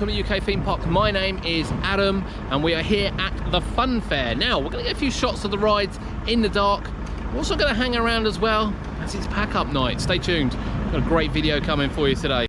welcome to UK Theme Park. My name is Adam and we are here at the Fun Fair. Now we're going to get a few shots of the rides in the dark. We're also going to hang around as well as it's pack up night. Stay tuned, got a great video coming for you today.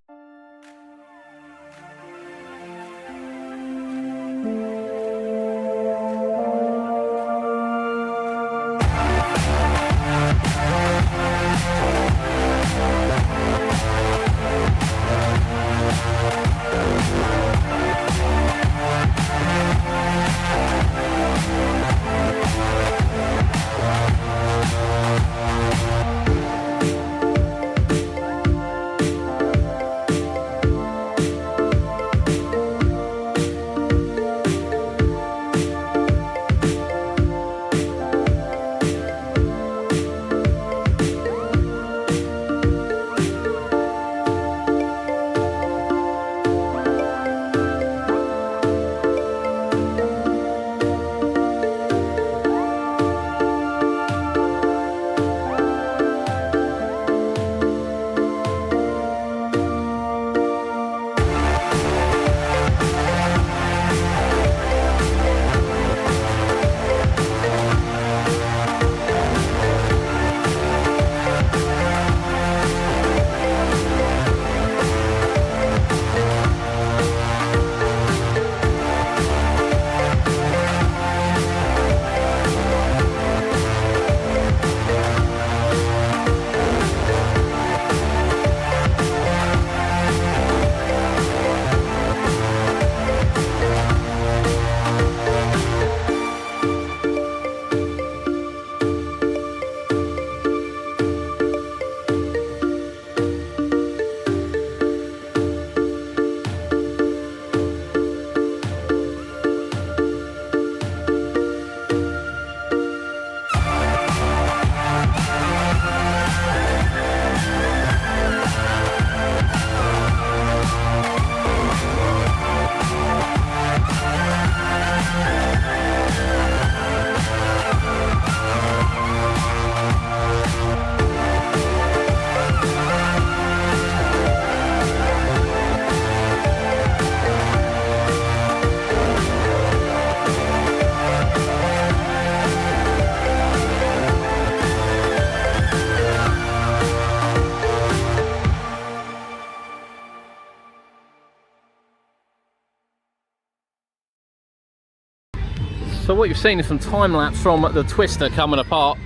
So what you've seen is some time lapse from the twister coming apart.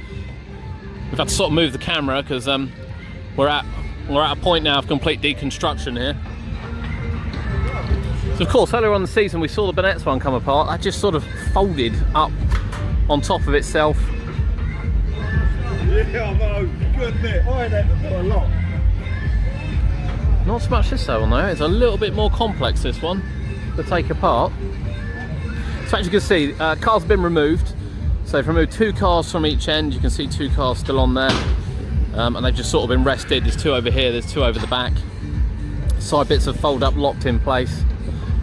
We've had to sort of move the camera because we're at a point now of complete deconstruction here. So of course earlier on in the season we saw the Burnett's one come apart. That just sort of folded up on top of itself. Yeah, I know, good bit. I had to do a lot. Not so much this one though. It's a little bit more complex, this one, to take apart. So as you can see, cars have been removed. So they've removed 2 cars from each end. You can see 2 cars still on there. And they've just sort of been rested. There's 2 over here, there's 2 over the back. Side bits have folded up, locked in place.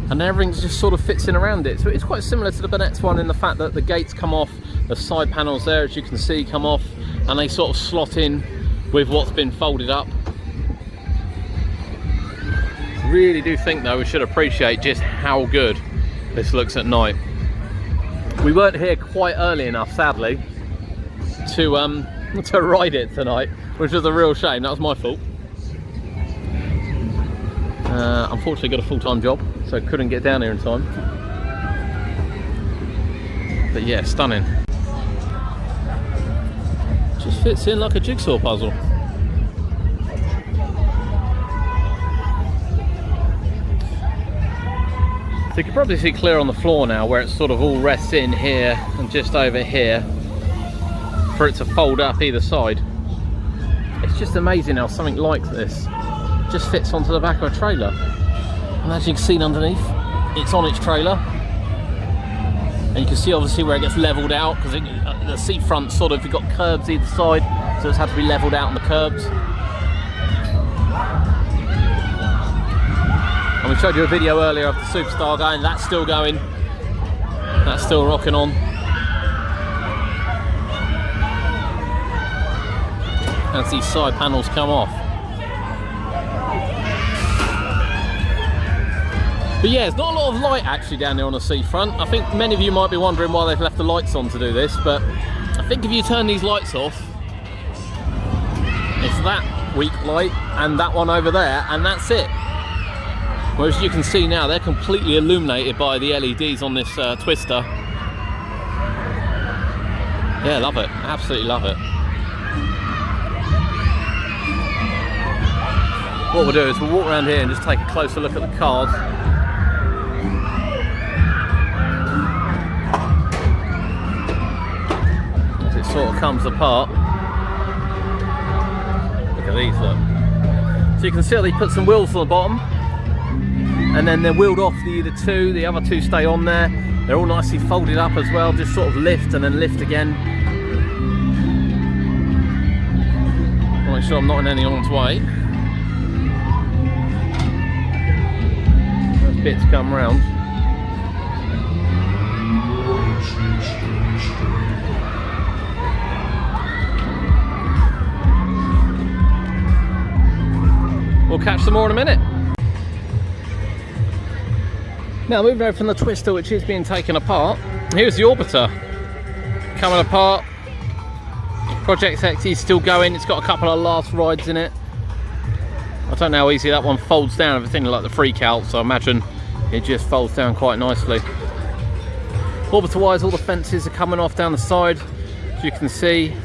And everything just sort of fits in around it. So it's quite similar to the Burnett's one in the fact that the gates come off, the side panels there, as you can see, come off, and they sort of slot in with what's been folded up. Really do think though we should appreciate just how good this looks at night. We weren't here quite early enough, sadly, to ride it tonight, which was a real shame. That was my fault. Unfortunately got a full-time job, so couldn't get down here in time. But yeah, stunning. Just fits in like a jigsaw puzzle. So you can probably see clear on the floor now where it sort of all rests in here and just over here for it to fold up either side. It's just amazing how something like this just fits onto the back of a trailer. And as you can see underneath, it's on its trailer. And you can see obviously where it gets levelled out because the seat front sort of, you've got curbs either side, so it's had to be levelled out on the curbs. And we showed you a video earlier of the Superstar going, that's still going, that's still rocking on. As these side panels come off. But yeah, there's not a lot of light actually down there on the seafront. I think many of you might be wondering why they've left the lights on to do this, but I think if you turn these lights off, it's that weak light and that one over there, and that's it. Whereas you can see now, they're completely illuminated by the LEDs on this twister. Yeah, love it, absolutely love it. What we'll do is we'll walk around here and just take a closer look at the cars. As it sort of comes apart. Look at these, look. So you can see how they put some wheels on the bottom, and then they're wheeled off the other two stay on there. They're all nicely folded up as well, just sort of lift and then lift again. I'll make sure I'm not in anyone's way. Those bits come round. We'll catch some more in a minute. Now moving over from the twister, which is being taken apart, here's the orbiter coming apart. Project X is still going. It's got a couple of last rides in it. I don't know how easy that one folds down, everything like the freak out, so I imagine it just folds down quite nicely. Orbiter wise, all the fences are coming off down the side, as you can see.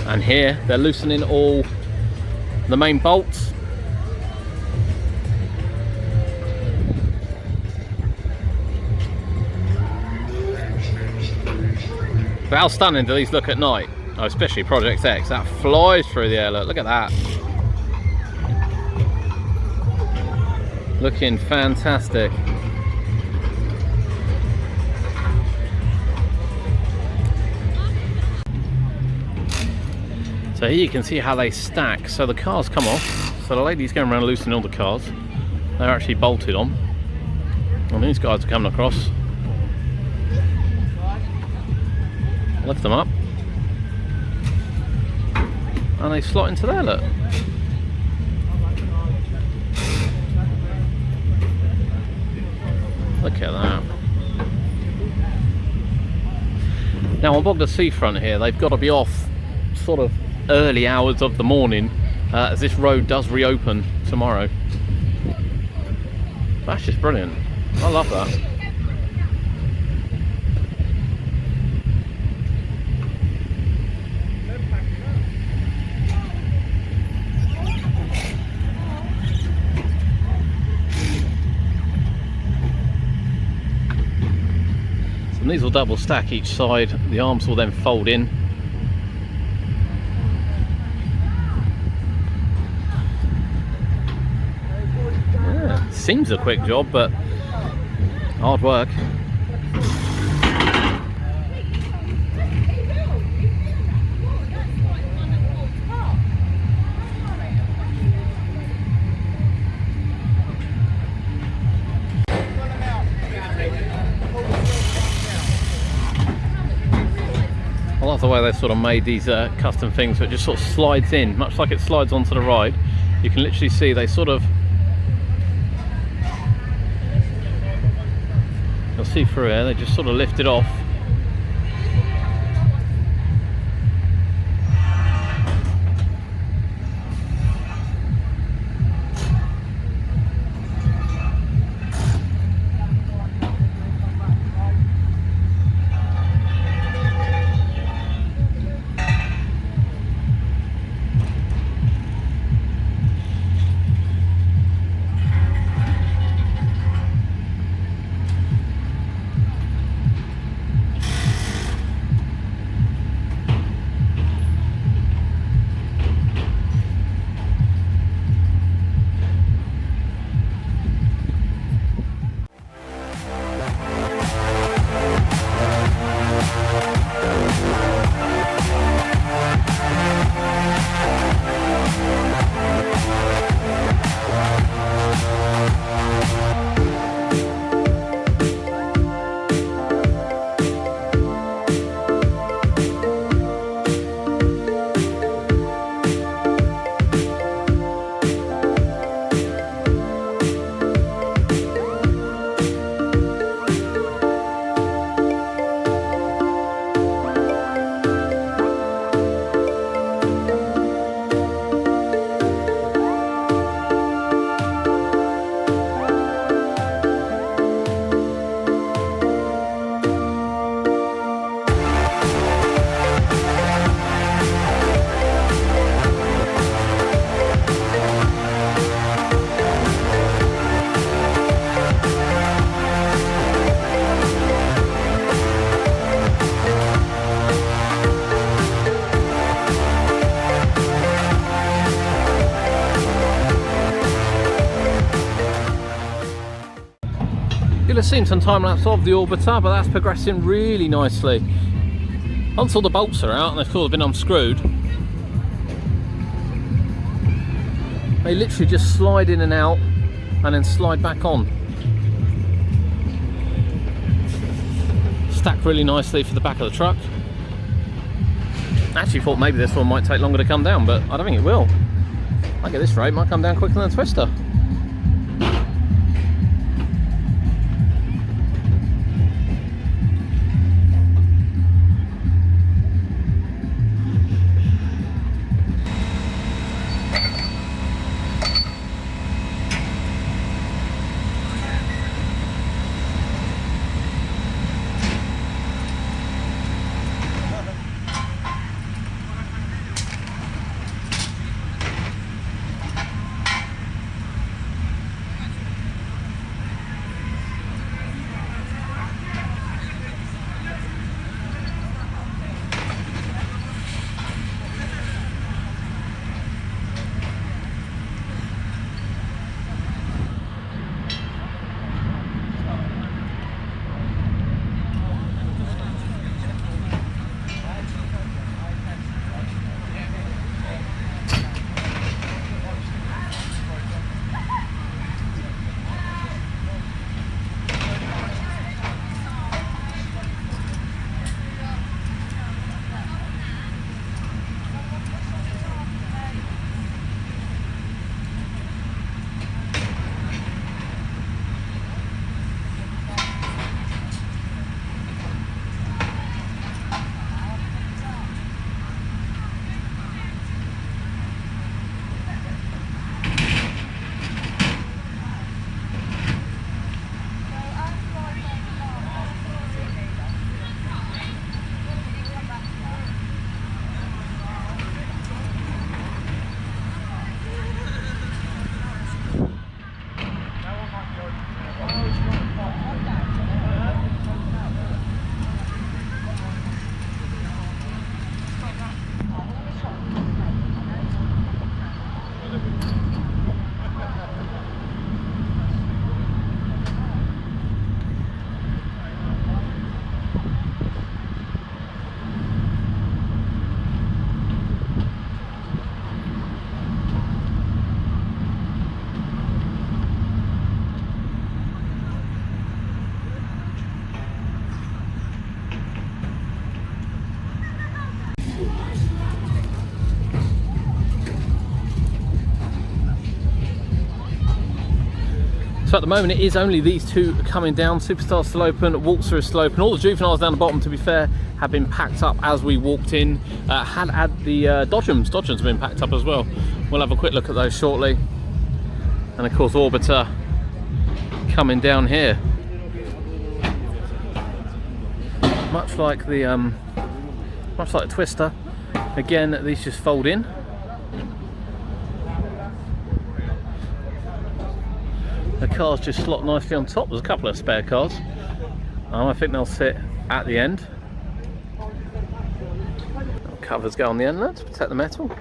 And here they're loosening all the main bolts. But how stunning do these look at night? Oh, especially Project X, that flies through the air, look at that. Looking fantastic. So here you can see how they stack. So the cars come off. So the lady's going around loosening all the cars. They're actually bolted on. And these guys are coming across. Lift them up. And they slot into there, look. Look at that. Now on Bogda Seafront here, they've got to be off sort of early hours of the morning as this road does reopen tomorrow. That's just brilliant. I love that. And these will double stack each side. The arms will then fold in. Yeah, seems a quick job, but hard work. I love the way they sort of made these custom things, so it just sort of slides in, much like it slides onto the ride. You can literally see they sort of, you'll see through here, they just sort of lift it off. You'll have seen some time lapse of the Orbiter, but that's progressing really nicely. Once all the bolts are out, and of course been unscrewed, they literally just slide in and out and then slide back on. Stacked really nicely for the back of the truck. Actually thought maybe this one might take longer to come down, but I don't think it will. I think at this rate it might come down quicker than a Twister. So at the moment it is only these two coming down. Superstar's still open, Waltzer is still open. All the juveniles down the bottom, to be fair, have been packed up as we walked in. Had the Dodgems have been packed up as well. We'll have a quick look at those shortly. And of course Orbiter coming down here. Much like the Twister, again these just fold in. The cars just slot nicely on top. There's a couple of spare cars. I think they'll sit at the end. Covers go on the end there to protect the metal.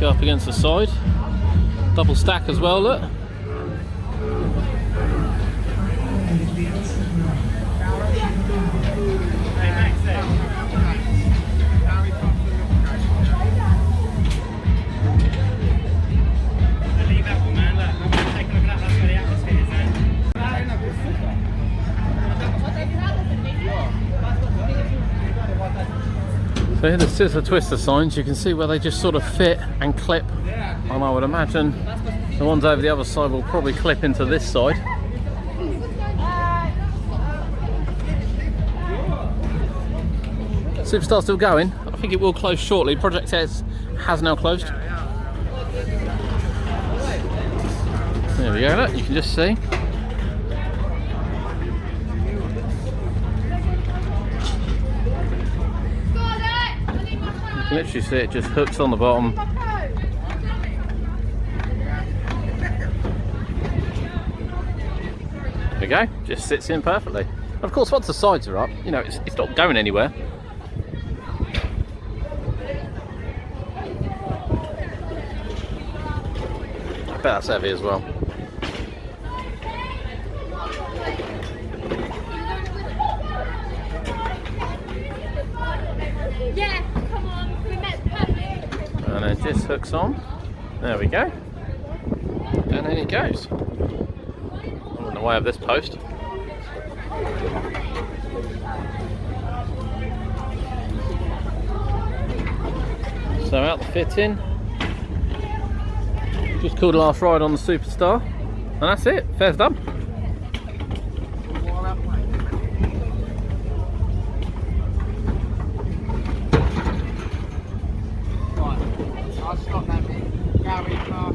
go up against the side. Double stack as well, look. So here the scissor twister signs, you can see where they just sort of fit and clip, and I would imagine the ones over the other side will probably clip into this side. Superstar still going. I think it will close shortly. Project S has now closed. There we go, look, you can just see. You can literally see it just hooks on the bottom. There we go, just sits in perfectly. And of course, once the sides are up, you know, it's not going anywhere. I bet that's heavy as well. Yeah, come on, we met perfect. And it just hooks on. There we go. And then it goes. I'm in the way of this post. So out the fitting. Just called last ride on the Superstar. And that's it, fair's done. I'll stop that bit. Gary, class.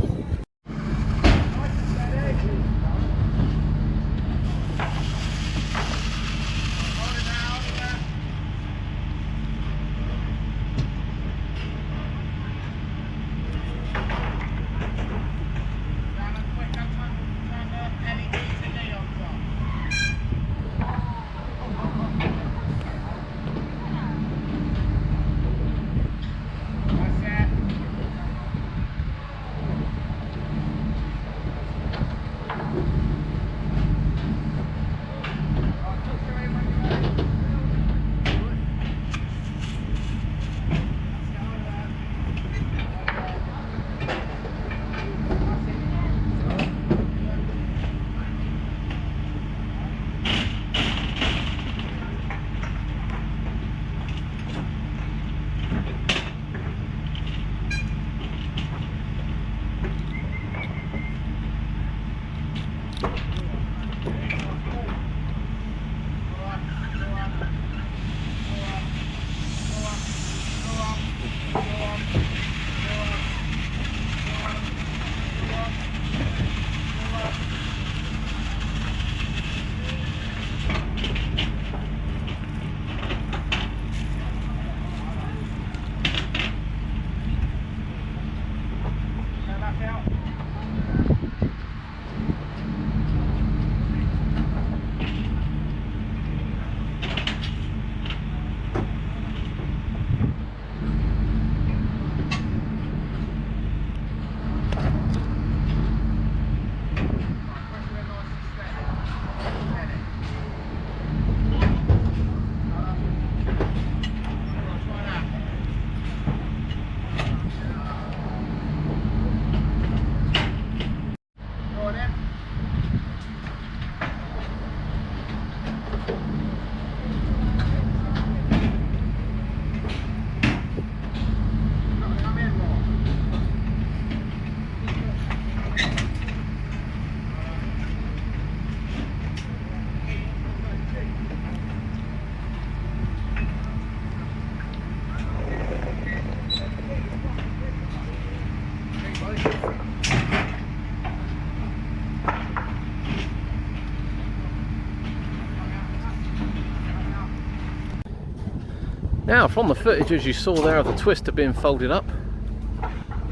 Now, from the footage as you saw there of the twister being folded up,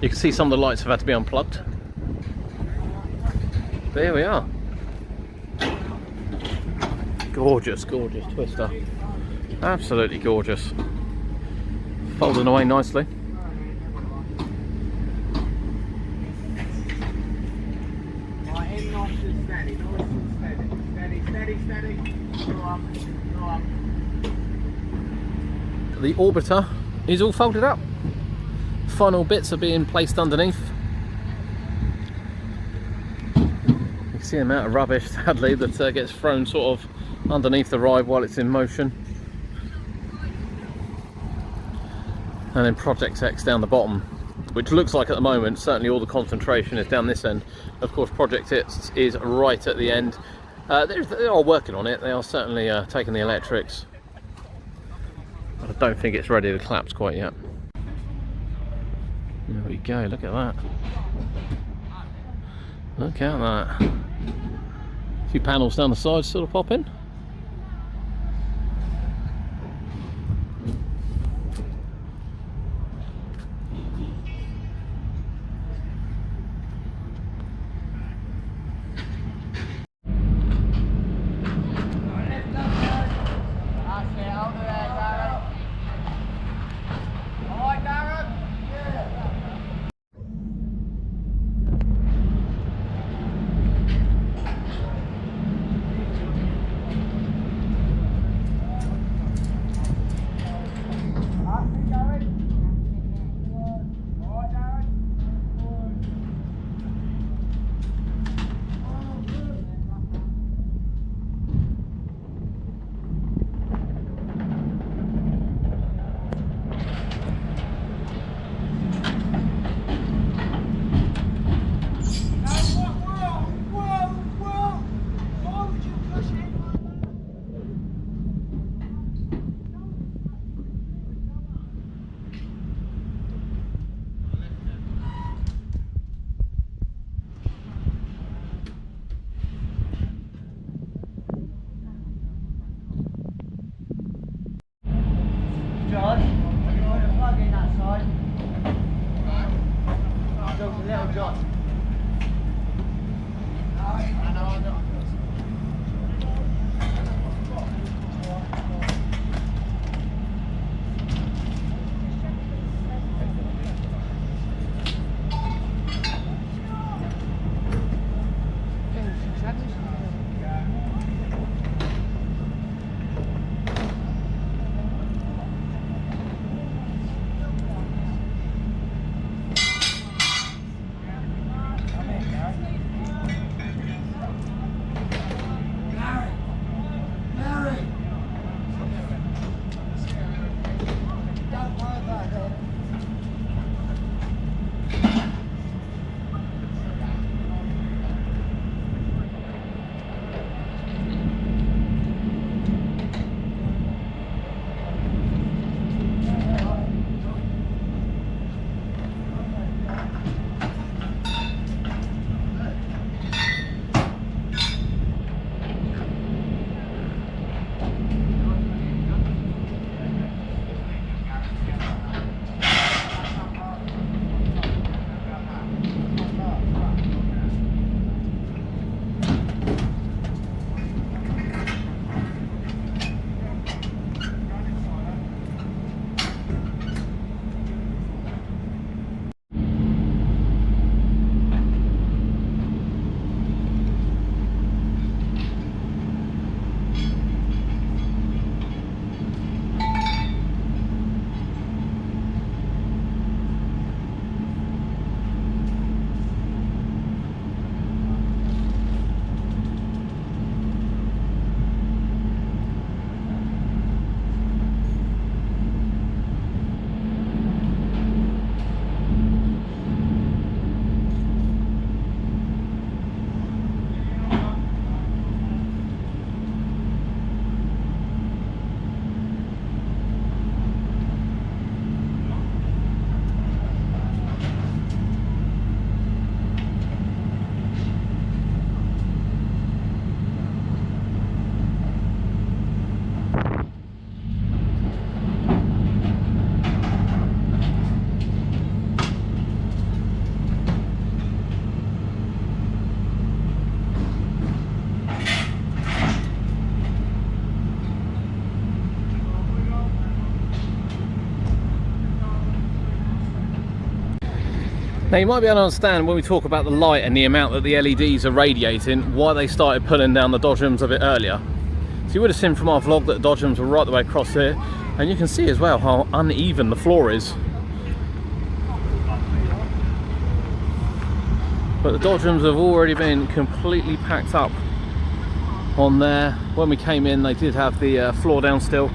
you can see some of the lights have had to be unplugged. There we are. Gorgeous, gorgeous twister. Absolutely gorgeous. Folding away nicely. in nice and steady, nice and steady. Steady, steady, steady. Go up, go up. The orbiter is all folded up. Final bits are being placed underneath. You can see the amount of rubbish, sadly, that gets thrown sort of underneath the ride while it's in motion. And then Project X down the bottom, which looks like at the moment, certainly all the concentration is down this end. Of course, Project X is right at the end. They are working on it. They are certainly taking the electrics. I don't think it's ready to collapse quite yet. There we go, look at that. Look at that. A few panels down the side still to pop in. Now you might be able to understand when we talk about the light and the amount that the LEDs are radiating, why they started pulling down the dodgems a bit earlier. So you would have seen from our vlog that the dodgems were right the way across here, and you can see as well how uneven the floor is. But the dodgems have already been completely packed up on there. When we came in, they did have the floor down still.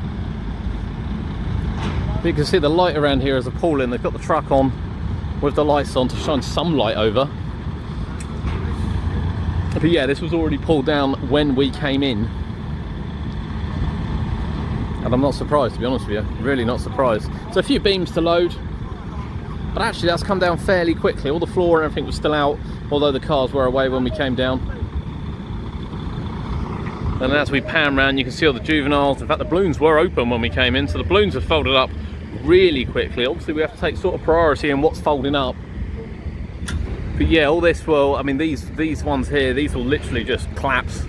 But you can see the light around here is appalling. They've got the truck on with the lights on to shine some light over. But yeah, this was already pulled down when we came in. And I'm not surprised, to be honest with you. Really not surprised. So a few beams to load. But actually that's come down fairly quickly. All the floor and everything was still out, although the cars were away when we came down. And as we pan around, you can see all the juveniles. In fact, the balloons were open when we came in, so the balloons are folded up really quickly. Obviously we have to take sort of priority in what's folding up. But yeah, all this will, I mean, these ones here, these will literally just collapse,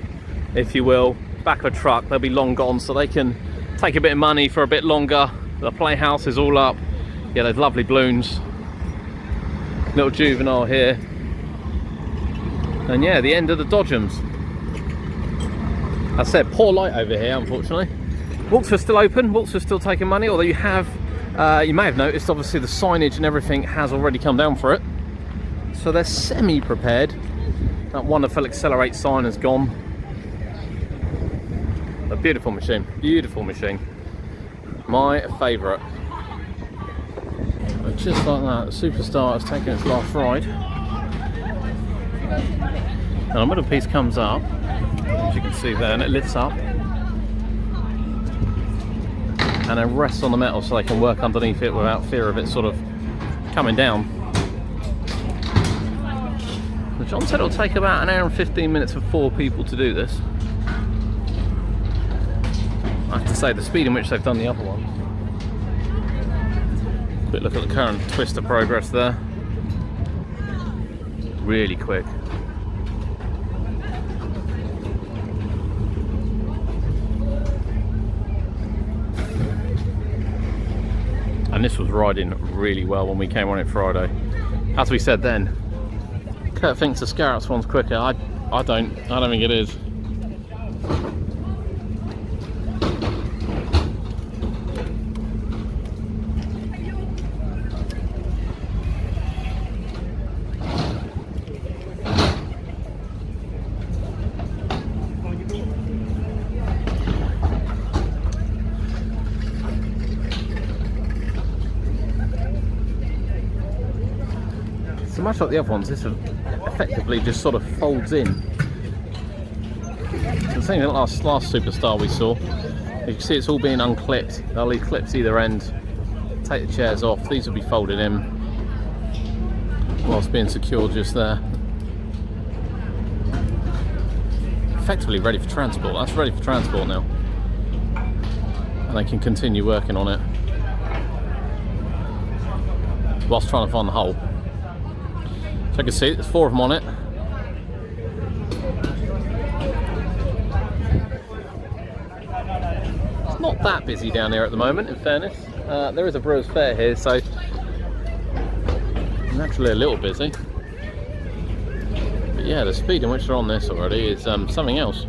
if you will. Back of a truck, they'll be long gone, so they can take a bit of money for a bit longer. The playhouse is all up. Yeah, those lovely balloons. Little juvenile here. And yeah, the end of the dodgems. As I said, poor light over here, unfortunately. Waltzer's still open, Waltzer's still taking money, although you may have noticed, obviously the signage and everything has already come down for it. So they're semi-prepared. That wonderful accelerate sign has gone. A beautiful machine, beautiful machine. My favourite. But just like that, the Superstar has taken its last ride. And a middle piece comes up, as you can see there, and it lifts up. And it rests on the metal so they can work underneath it without fear of it sort of coming down. And John said it'll take about 1 hour and 15 minutes for 4 people to do this. I have to say, the speed in which they've done the other one. Quick look at the current twister progress there. Really quick. And this was riding really well when we came on it Friday. As we said then, Kurt thinks the Scarrott's one's quicker. I don't think it is. So much like the other ones, this effectively just sort of folds in. So the same last Superstar we saw, you can see it's all being unclipped. They'll leave clips either end, take the chairs off, these will be folded in whilst being secured just there. Effectively ready for transport. That's ready for transport now. And they can continue working on it whilst trying to find the hole. So you can see there's 4 of them on it. It's not that busy down here at the moment, in fairness. There is a Brewers Fair here, so naturally a little busy. But yeah, the speed in which they're on this already is something else.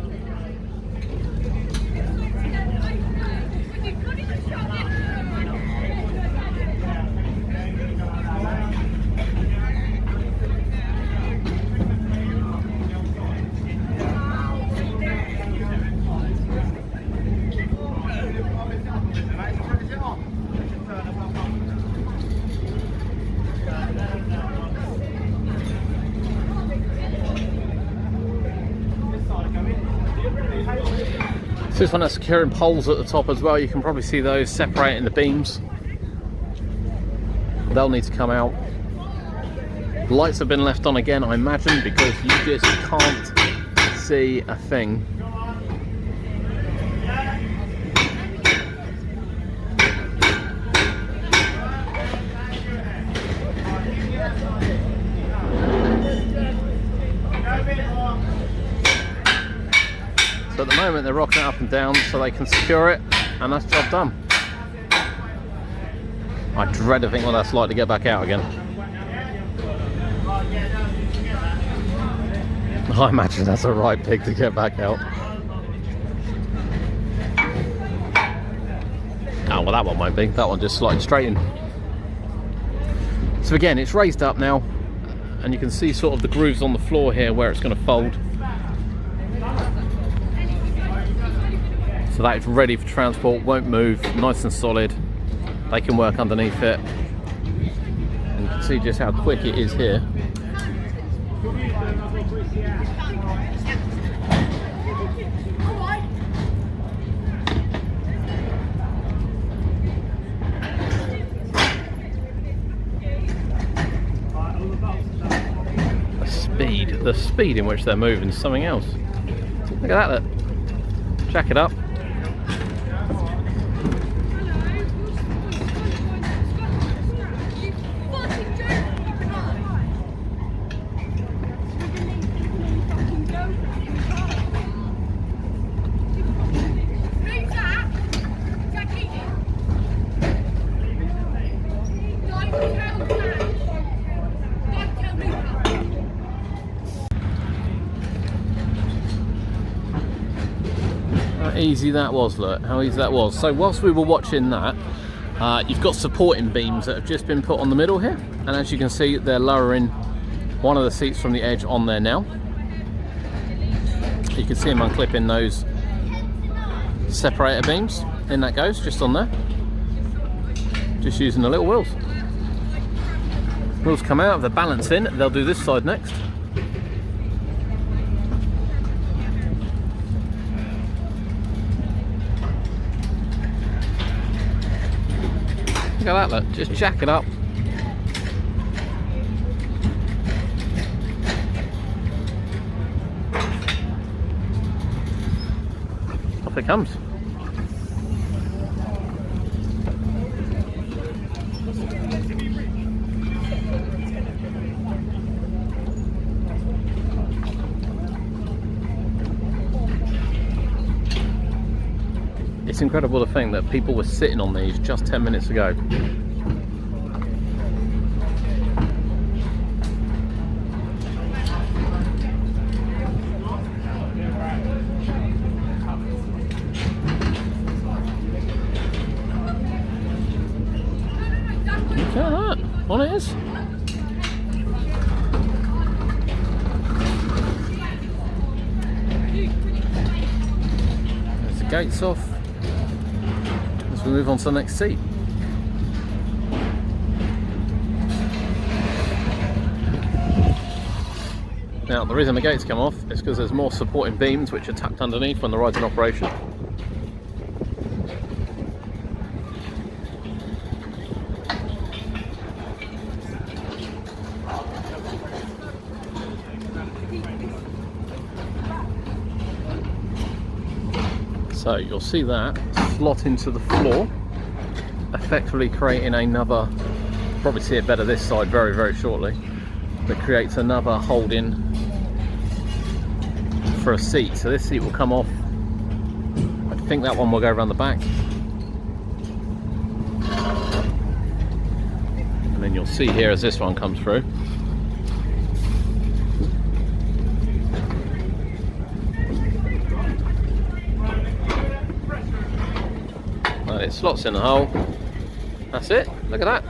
This one has securing poles at the top as well. You can probably see those separating the beams. They'll need to come out. Lights have been left on again, I imagine, because you just can't see a thing. So at the moment they're rocking it up and down so they can secure it, and that's job done. I dread to think what that's like to get back out again. I imagine that's a right pig to get back out. Oh, well, that one won't be. That one just sliding straight in. So again, it's raised up now, and you can see sort of the grooves on the floor here where it's going to fold. So that is ready for transport, won't move, nice and solid. They can work underneath it. And you can see just how quick it is here. The speed in which they're moving is something else. Look at that, look. Jack it up. Easy that was, look how easy that was. So whilst we were watching that, you've got supporting beams that have just been put on the middle here, and as you can see they're lowering one of the seats from the edge on there now. You can see them unclipping those separator beams. In that goes, just on there, just using the little wheels. Wheels come out, they're balancing, they'll do this side next. Look at that, look, just jack it up. Off it comes. It's incredible to think that people were sitting on these just 10 minutes ago. Look at that, on it is. There's the gates off. We move on to the next seat. Now the reason the gates come off is because there's more supporting beams which are tucked underneath when the ride's in operation. So you'll see that slot into the floor, effectively creating another, probably see it better this side very, very shortly, that creates another holding for a seat. So this seat will come off. I think that one will go around the back. And then you'll see here as this one comes through. It slots in the hole. That's it. Look at that.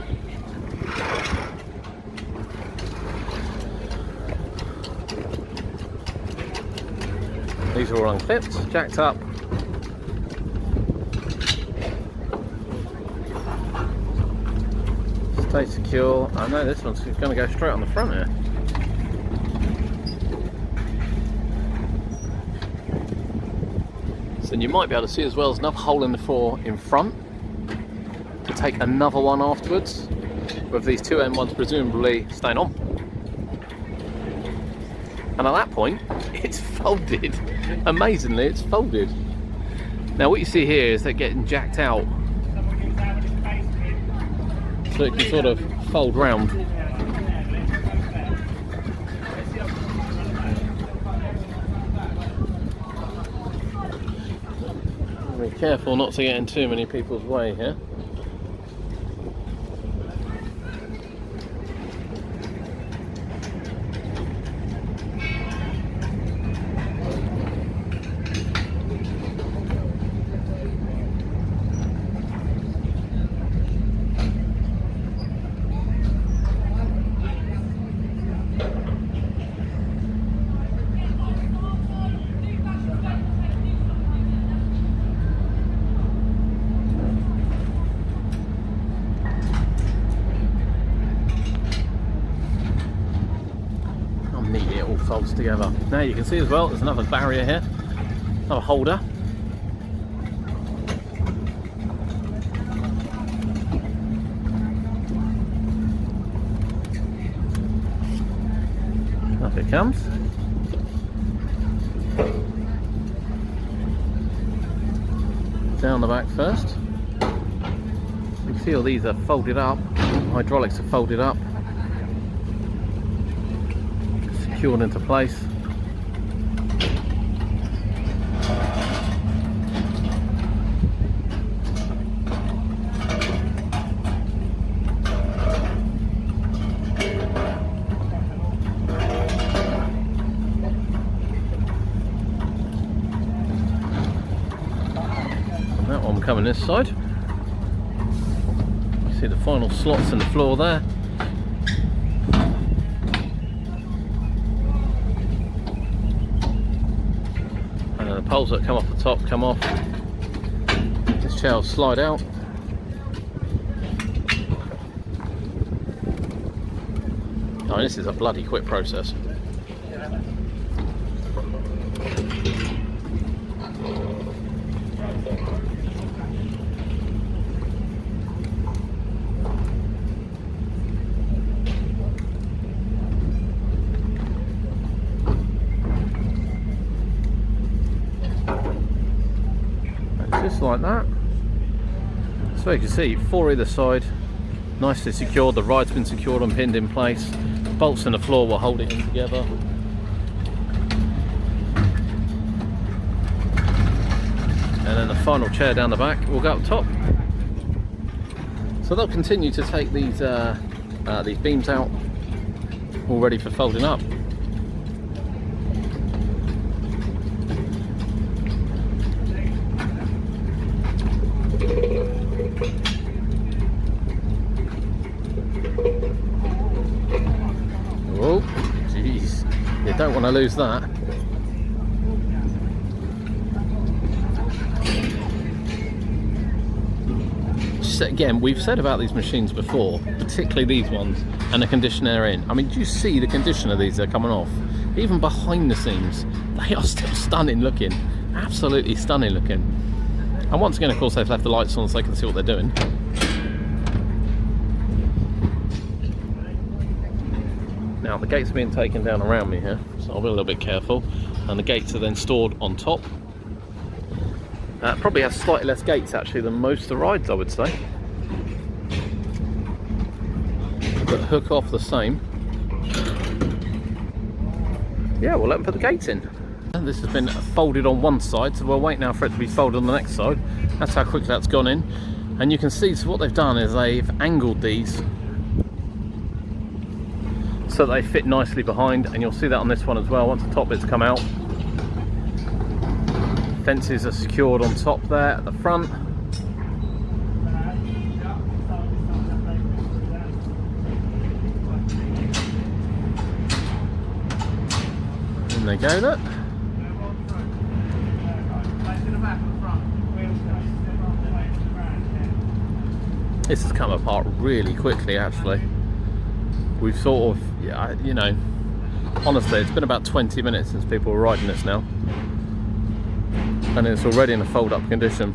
These are all unclipped, jacked up. Stay secure. I know this one's going to go straight on the front here. And you might be able to see as well as another hole in the floor in front to take another one afterwards, with these two end ones presumably staying on. And at that point it's folded. Amazingly, it's folded. Now what you see here is they're getting jacked out so it can sort of fold round. Be careful not to get in too many people's way here. bolts together. Now you can see as well, there's another barrier here, another holder. Up it comes. Down the back first. You can see all these are folded up, hydraulics are folded up, secured into place. And that one coming this side. You see the final slots in the floor there. The poles that come off the top come off. This chair will slide out. Oh, this is a bloody quick process. Just like that. So you can see 4 either side, nicely secured. The ride's been secured and pinned in place. Bolts in the floor will hold it in together. And then the final chair down the back will go up top. So they'll continue to take these beams out, all ready for folding up. Oh, jeez, you don't want to lose that. Just again, we've said about these machines before, particularly these ones, and the condition they're in. I mean, do you see the condition of these that are coming off? Even behind the scenes, they are still stunning looking, absolutely stunning looking. And once again, of course, they've left the lights on so they can see what they're doing. Now the gates are being taken down around me here, so I'll be a little bit careful. And the gates are then stored on top. Probably has slightly less gates actually than most of the rides, I would say. But hook off the same. Yeah, we'll let them put the gates in. And this has been folded on one side, so we'll wait now for it to be folded on the next side. That's how quickly that's gone in. And you can see, so what they've done is they've angled these so they fit nicely behind, and you'll see that on this one as well once the top bits come out. Fences are secured on top there at the front. In they go, look. This has come apart really quickly actually. We've sort of, yeah, you know, honestly it's been about 20 minutes since people were riding this now, and it's already in a fold up condition.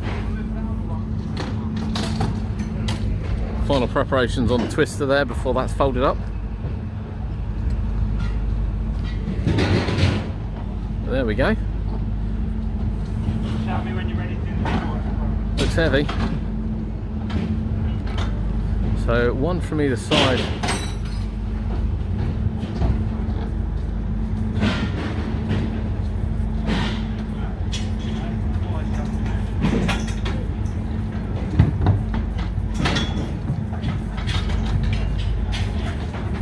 Final preparations on the twister there before that's folded up. There we go. Shout me when you're ready to. Looks heavy. So one from either side.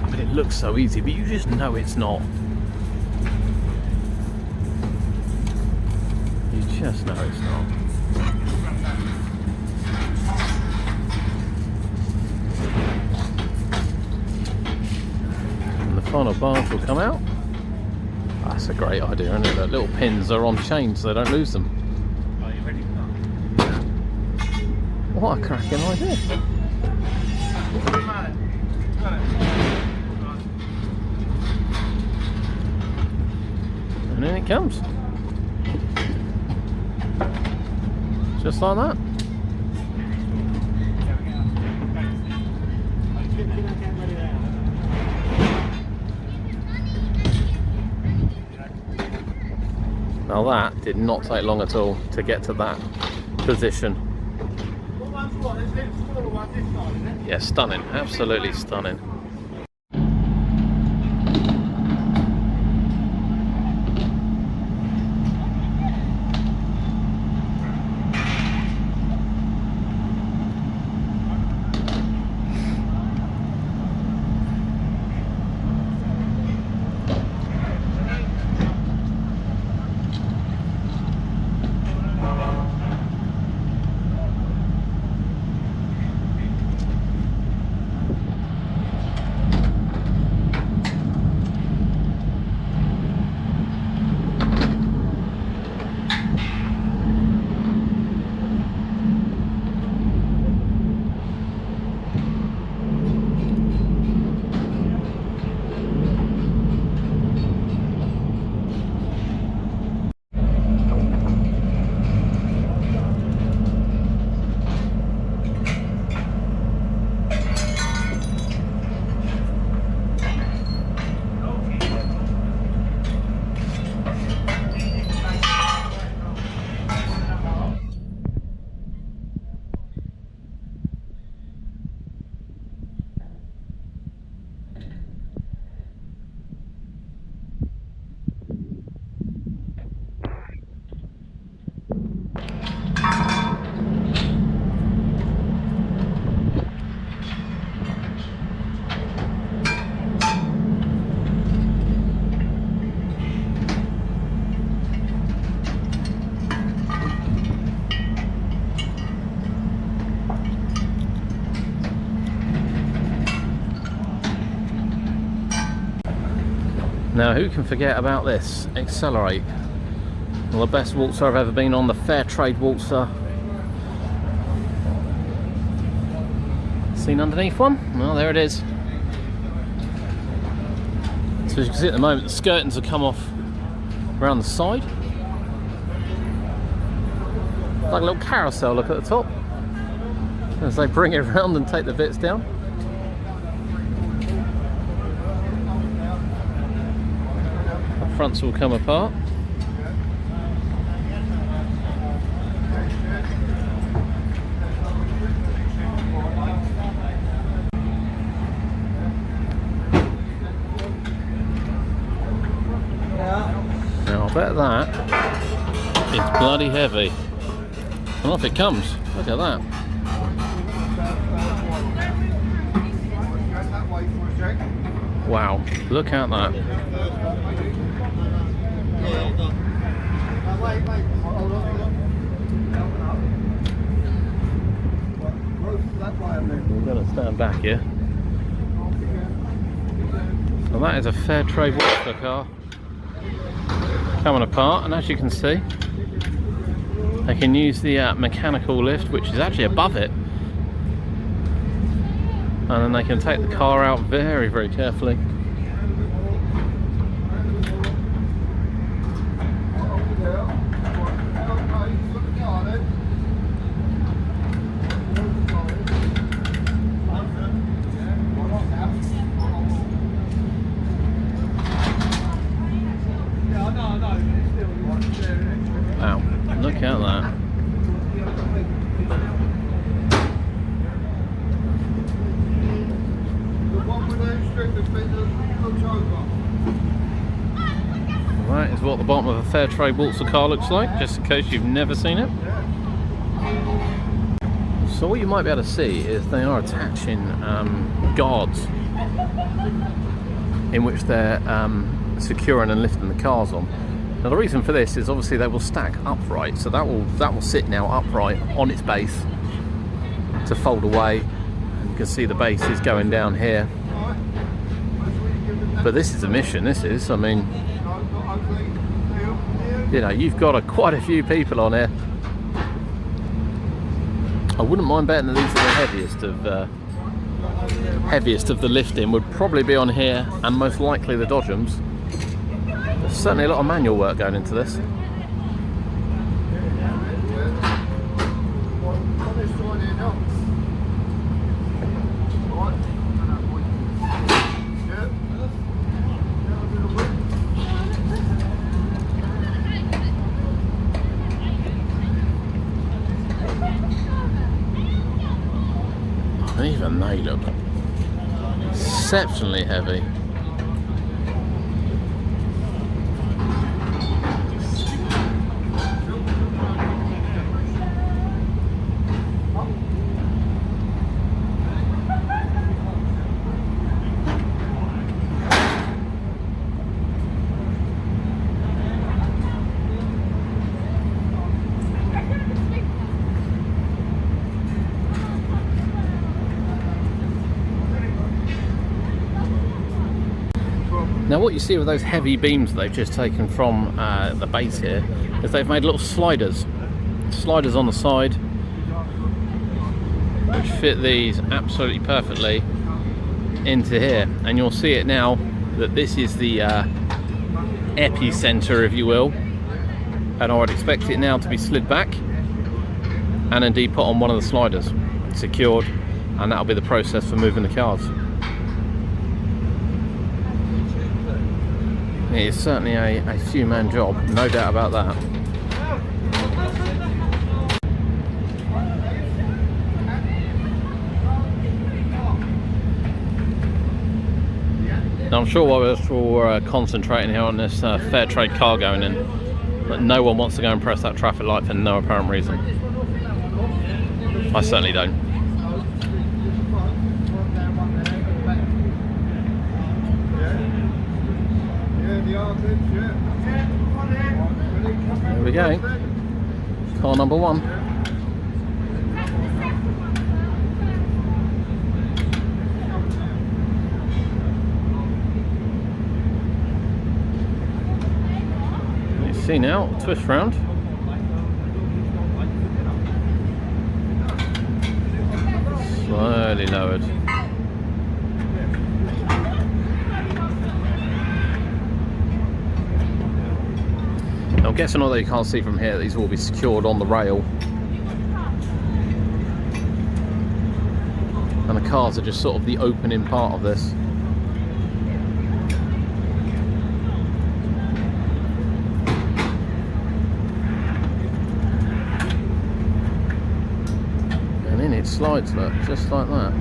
I mean, it looks so easy, but you just know it's not. You just know it's not. Final bars will come out. That's a great idea, isn't it? The little pins are on chains so they don't lose them. Are you ready for that? What a cracking idea. And in it comes. Just like that. Now that did not take long at all to get to that position. What one's what? There's little smaller ones this side, isn't it? Yeah, stunning, absolutely stunning. Now who can forget about this? Accelerate. Well, the best waltzer I've ever been on, the Fair Trade Waltzer. Seen underneath one? Well, there it is. So as you can see at the moment, the skirtings have come off around the side. Like a little carousel look at the top. As they bring it around and take the bits down. The fronts will come apart. Now I bet that is bloody heavy. And off it comes. Look at that. Wow, look at that. We're going to stand back here. Well, that is a Fair Trade Waltzer car coming apart, and as you can see, they can use the mechanical lift, which is actually above it, and then they can take the car out very, very carefully. Wow, look at that. That is what the bottom of a Fair Trade Waltzer car looks like, just in case you've never seen it. So what you might be able to see is they are attaching guards in which they're securing and lifting the cars on. Now the reason for this is obviously they will stack upright, so that will sit now upright on its base to fold away. You can see the base is going down here. But this is a mission, this is, I mean, you know, you've got quite a few people on here. I wouldn't mind betting that these are the heaviest of the lifting would probably be on here, and most likely the Dodgems. There's certainly a lot of manual work going into this. And even they look exceptionally heavy. Now what you see with those heavy beams that they've just taken from the base here is they've made little sliders on the side which fit these absolutely perfectly into here, and you'll see it now that this is the epicenter, if you will, and I would expect it now to be slid back and indeed put on one of the sliders, secured, and that'll be the process for moving the cars. It is certainly a few-man job, no doubt about that. Now I'm sure while we're concentrating here on this fair trade car going in, but no one wants to go and press that traffic light for no apparent reason. I certainly don't. There we go. Car number one. You see now, twist round. Slowly lowered. I'm guessing, although you can't see from here, these will be secured on the rail. And the cars are just sort of the opening part of this. And in it slides, look, just like that.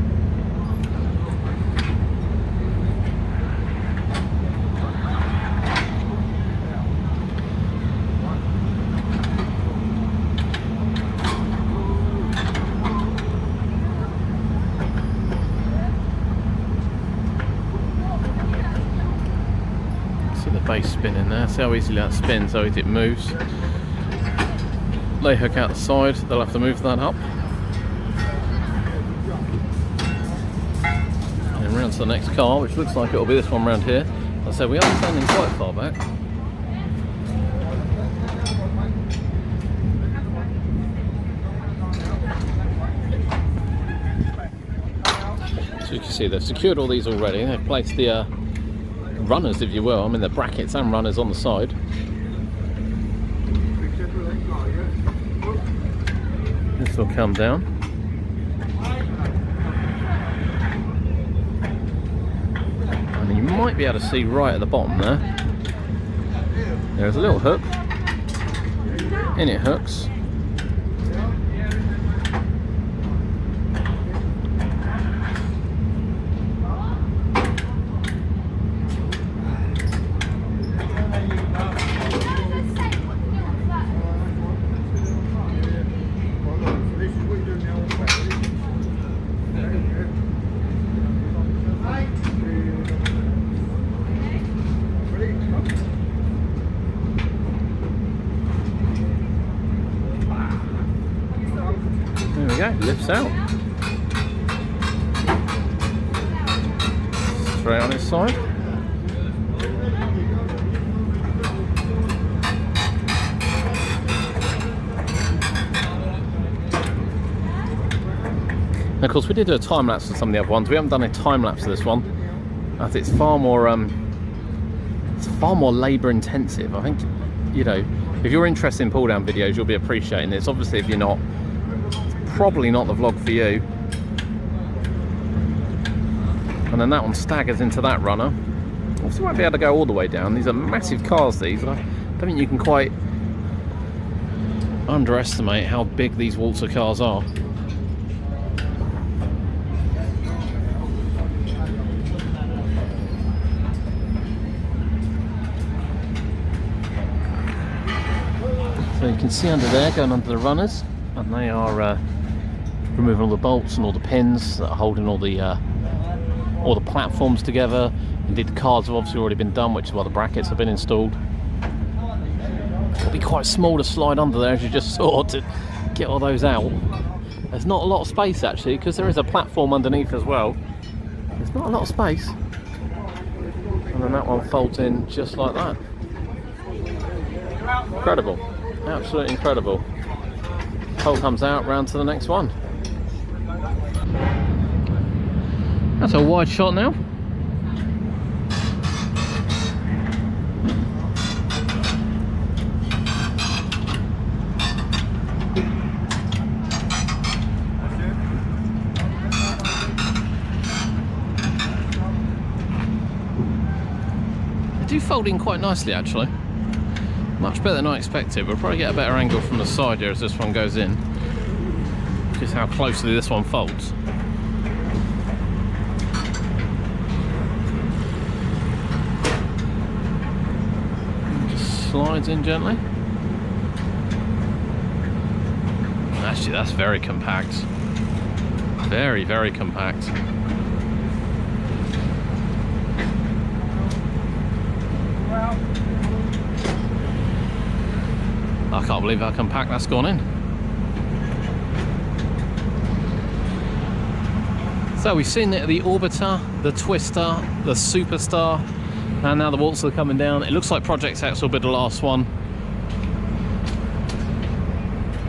Base spinning there, see how easily that spins, how easy it moves. They hook out the side, they'll have to move that up. And round to the next car, which looks like it'll be this one round here. As I said, we are standing quite far back. So you can see they've secured all these already. They've placed the runners, if you will, I mean the brackets and runners on the side. This will come down. And you might be able to see right at the bottom there. There's a little hook. In it hooks. There we go, lifts out. Straight on its side. And of course we did do a time lapse of some of the other ones. We haven't done a time lapse of this one. I think it's far more far more labour intensive. I think, you know, if you're interested in pull down videos, you'll be appreciating this. Obviously, if you're not, it's probably not the vlog for you. And then that one staggers into that runner. Also won't be able to go all the way down. These are massive cars, these. I don't think you can quite underestimate how big these Waltzer cars are. So you can see under there, going under the runners, and they are removing all the bolts and all the pins that are holding all the platforms together. Indeed, the cards have obviously already been done, which is why the brackets have been installed. It'll be quite small to slide under there, as you just saw, to get all those out. There's not a lot of space actually, because there is a platform underneath as well. There's not a lot of space. And then that one folds in just like that. Incredible. Absolutely incredible. Pole comes out, round to the next one. That's a wide shot now. They do fold in quite nicely actually. Much better than I expected. We'll probably get a better angle from the side here as this one goes in. Just how closely this one folds. Just slides in gently. Actually, that's very compact. Very, very compact. I can't believe how compact that's gone in. So we've seen the Orbiter, the Twister, the Superstar, and now the Waltzer coming down. It looks like Project X will be the last one.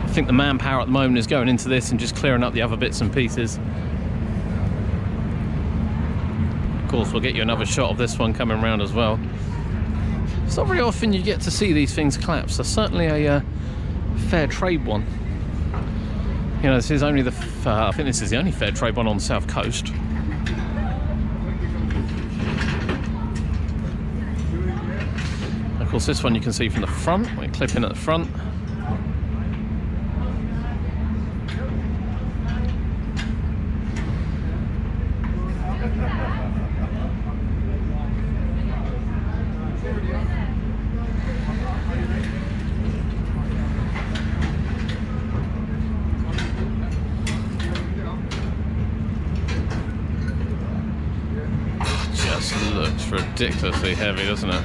I think the manpower at the moment is going into this and just clearing up the other bits and pieces. Of course, we'll get you another shot of this one coming around as well. It's not very often you get to see these things collapse. So certainly a fair trade one. You know, this is only the, I think this is the only fair trade one on the south coast. Of course, this one you can see from the front. We're clipping at the front. Looks ridiculously heavy, doesn't it?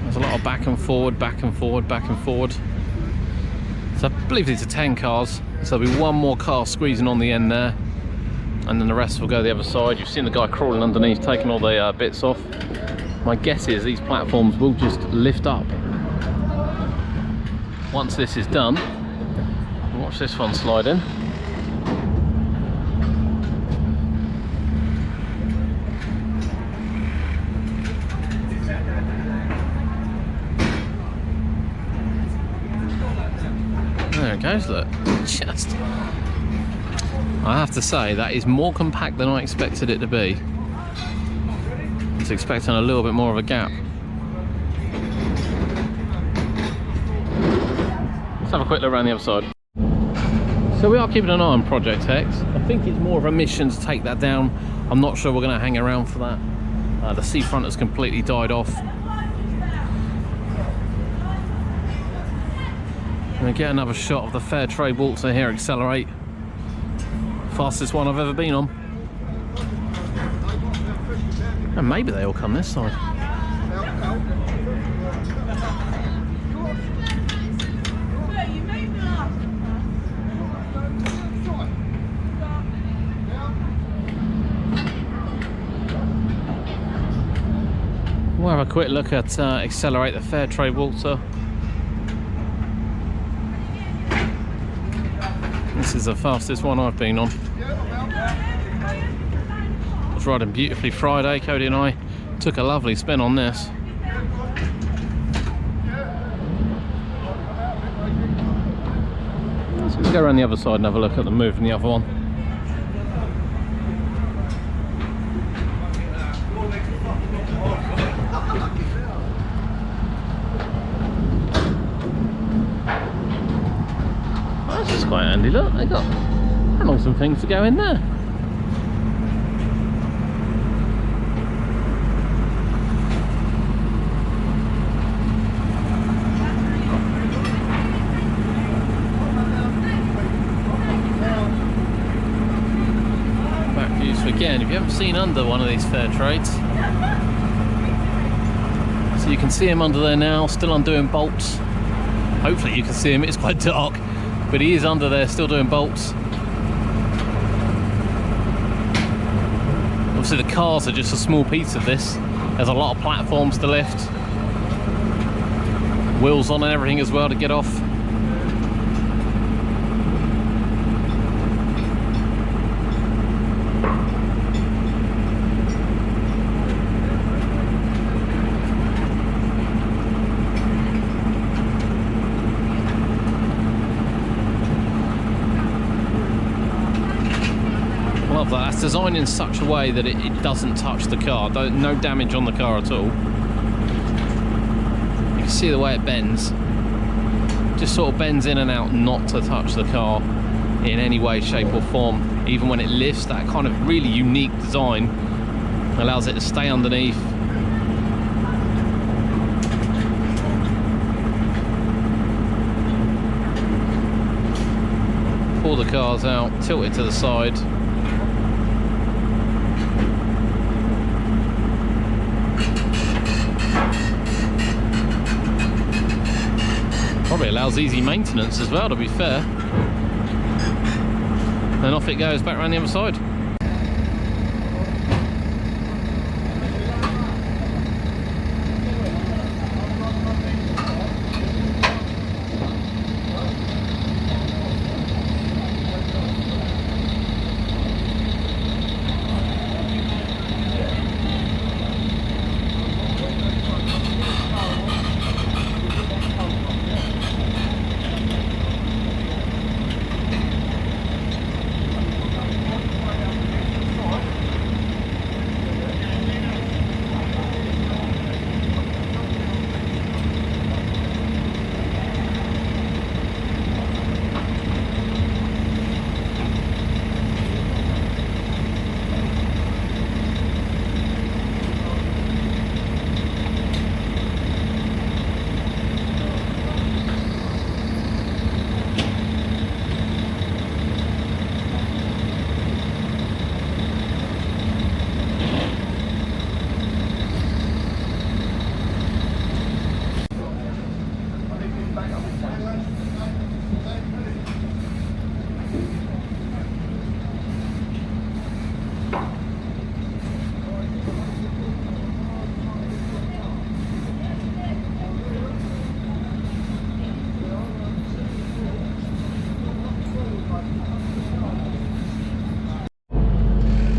There's a lot of back and forward, back and forward, back and forward. So I believe these are 10 cars, so there'll be one more car squeezing on the end there, and then the rest will go the other side. You've seen the guy crawling underneath, taking all the bits off. My guess is these platforms will just lift up. Once this is done, watch this one slide in. There it goes, look. Just, I have to say, that is more compact than I expected it to be. I was expecting a little bit more of a gap. Let's have a quick look around the other side. So we are keeping an eye on Project X. I think it's more of a mission to take that down. I'm not sure we're going to hang around for that. The seafront has completely died off. I'm going to get another shot of the fair trade Waltzer here accelerate. Fastest one I've ever been on. And maybe they all come this side. We'll have a quick look at Accelerate the Fair Trade Waltzer. This is the fastest one I've been on. I was riding beautifully Friday. Cody and I took a lovely spin on this. So let's go around the other side and have a look at the move in the other one. That's just quite handy, look, they got some things to go in there. Back views again, if you haven't seen under one of these fair trades. So you can see him under there now, still undoing bolts. Hopefully you can see him, it's quite dark. But he is under there, still doing bolts. Obviously the cars are just a small piece of this. There's a lot of platforms to lift. Wheels on and everything as well to get off. That's designed in such a way that it doesn't touch the car. No damage on the car at all. You can see the way it bends. Just sort of bends in and out not to touch the car in any way, shape or form. Even when it lifts, that kind of really unique design allows it to stay underneath. Pull the cars out, tilt it to the side. Probably allows easy maintenance as well, to be fair. Then off it goes back around the other side.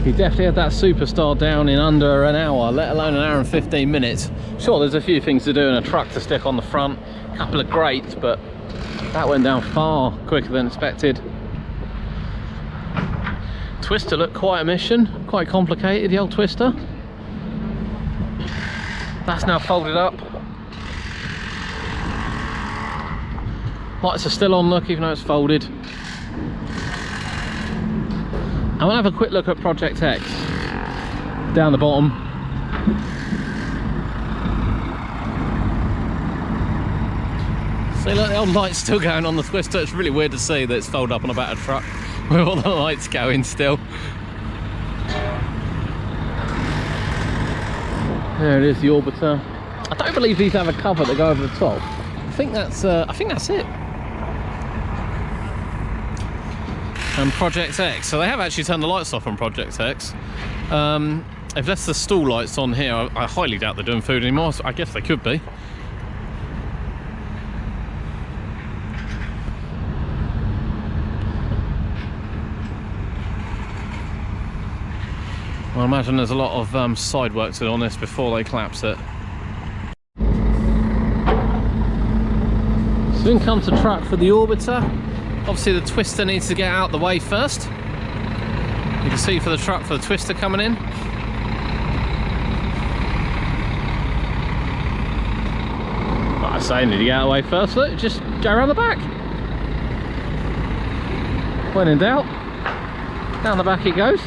He definitely had that superstar down in under an hour, let alone an hour and 15 minutes. Sure, there's a few things to do in a truck to stick on the front, a couple of grates, but that went down far quicker than expected. Twister looked quite a mission, quite complicated, the old twister. That's now folded up. Lights are still on, look, even though it's folded. I'm gonna have a quick look at Project X down the bottom. See, look, the old light's still going on the twister. It's really weird to see that it's folded up on a battered truck with all the lights going still. There it is, the orbiter. I don't believe these have a cover to go over the top. I think that's it. And Project X, so they have actually turned the lights off on Project X. They've left the stall lights on here. I highly doubt they're doing food anymore, so I guess they could be. I imagine there's a lot of side work to do on this before they collapse it. So in comes the truck for the orbiter. Obviously the twister needs to get out the way first. You can see for the truck for the twister coming in. Like I say, need to get out of the way first. Look, just go around the back. When in doubt, down the back it goes.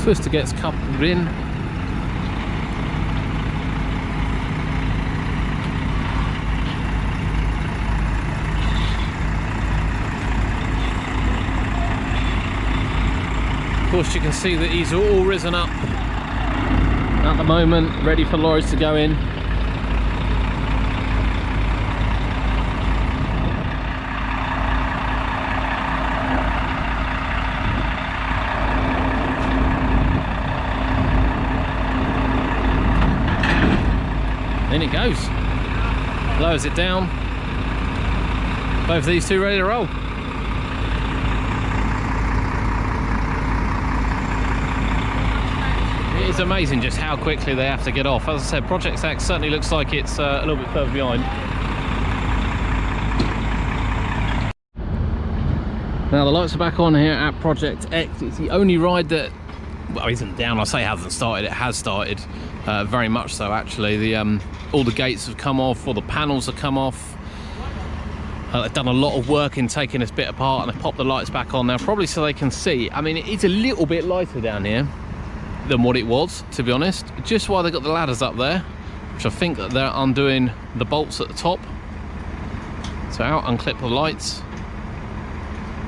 Twister gets coupled in. Of course you can see that he's all risen up at the moment, ready for lorries to go in. In it goes, lowers it down, both these two ready to roll. It is amazing just how quickly they have to get off. As I said, Project X certainly looks like it's a little bit further behind. Now the lights are back on here at Project X. It's the only ride that, well, isn't down. I say hasn't started, it has started. Very much so actually. All the gates have come off, all the panels have come off. They've done a lot of work in taking this bit apart, and they've popped the lights back on now, probably so they can see. I mean, it's a little bit lighter down here than what it was, to be honest. Just while they've got the ladders up there, which I think that they're undoing the bolts at the top. So out, unclip the lights.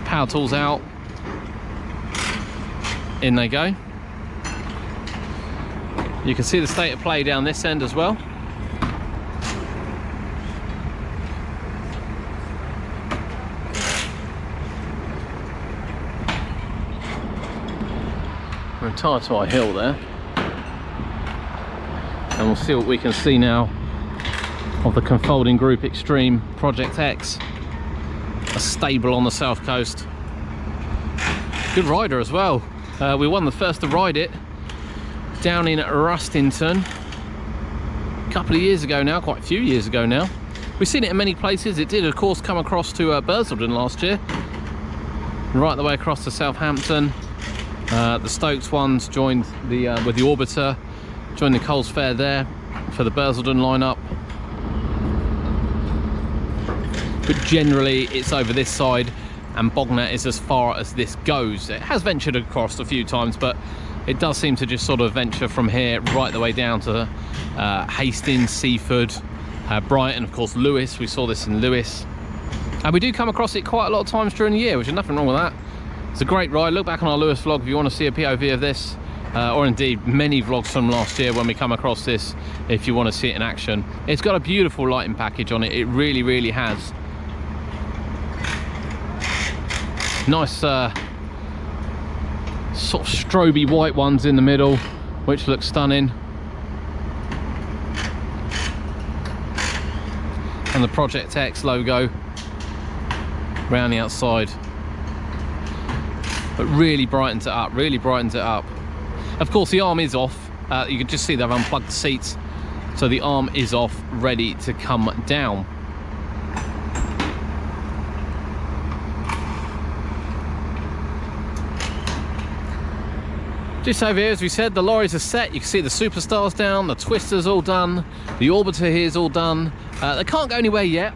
Power tools out. In they go. You can see the state of play down this end as well. We're tied to our hill there. And we'll see what we can see now of the Confolding Group Extreme Project X. A stable on the south coast. Good rider as well. We won the first to ride it down in Rustington a couple of years ago now, quite a few years ago now. We've seen it in many places. It did of course come across to Bursledon last year, right the way across to Southampton. The Stokes ones joined the with the Orbiter, joined the Coles Fair there for the Bursledon lineup. But generally it's over this side, and Bognor is as far as this goes. It has ventured across a few times, but it does seem to just sort of venture from here right the way down to Hastings, Seaford, Brighton, of course Lewis. We saw this in Lewis, and we do come across it quite a lot of times during the year, which is nothing wrong with that. It's a great ride. Look back on our Lewis vlog if you want to see a POV of this, or indeed many vlogs from last year when we come across this, if you want to see it in action. It's got a beautiful lighting package on it. It really, really has. Nice sort of stroby white ones in the middle, which looks stunning. And the Project X logo around the outside. But really brightens it up, really brightens it up. Of course the arm is off. You can just see they've unplugged the seats, so the arm is off, ready to come down. Just over here, as we said, the lorries are set. You can see the Superstars down, the Twister's all done, the Orbiter here is all done. They can't go anywhere yet.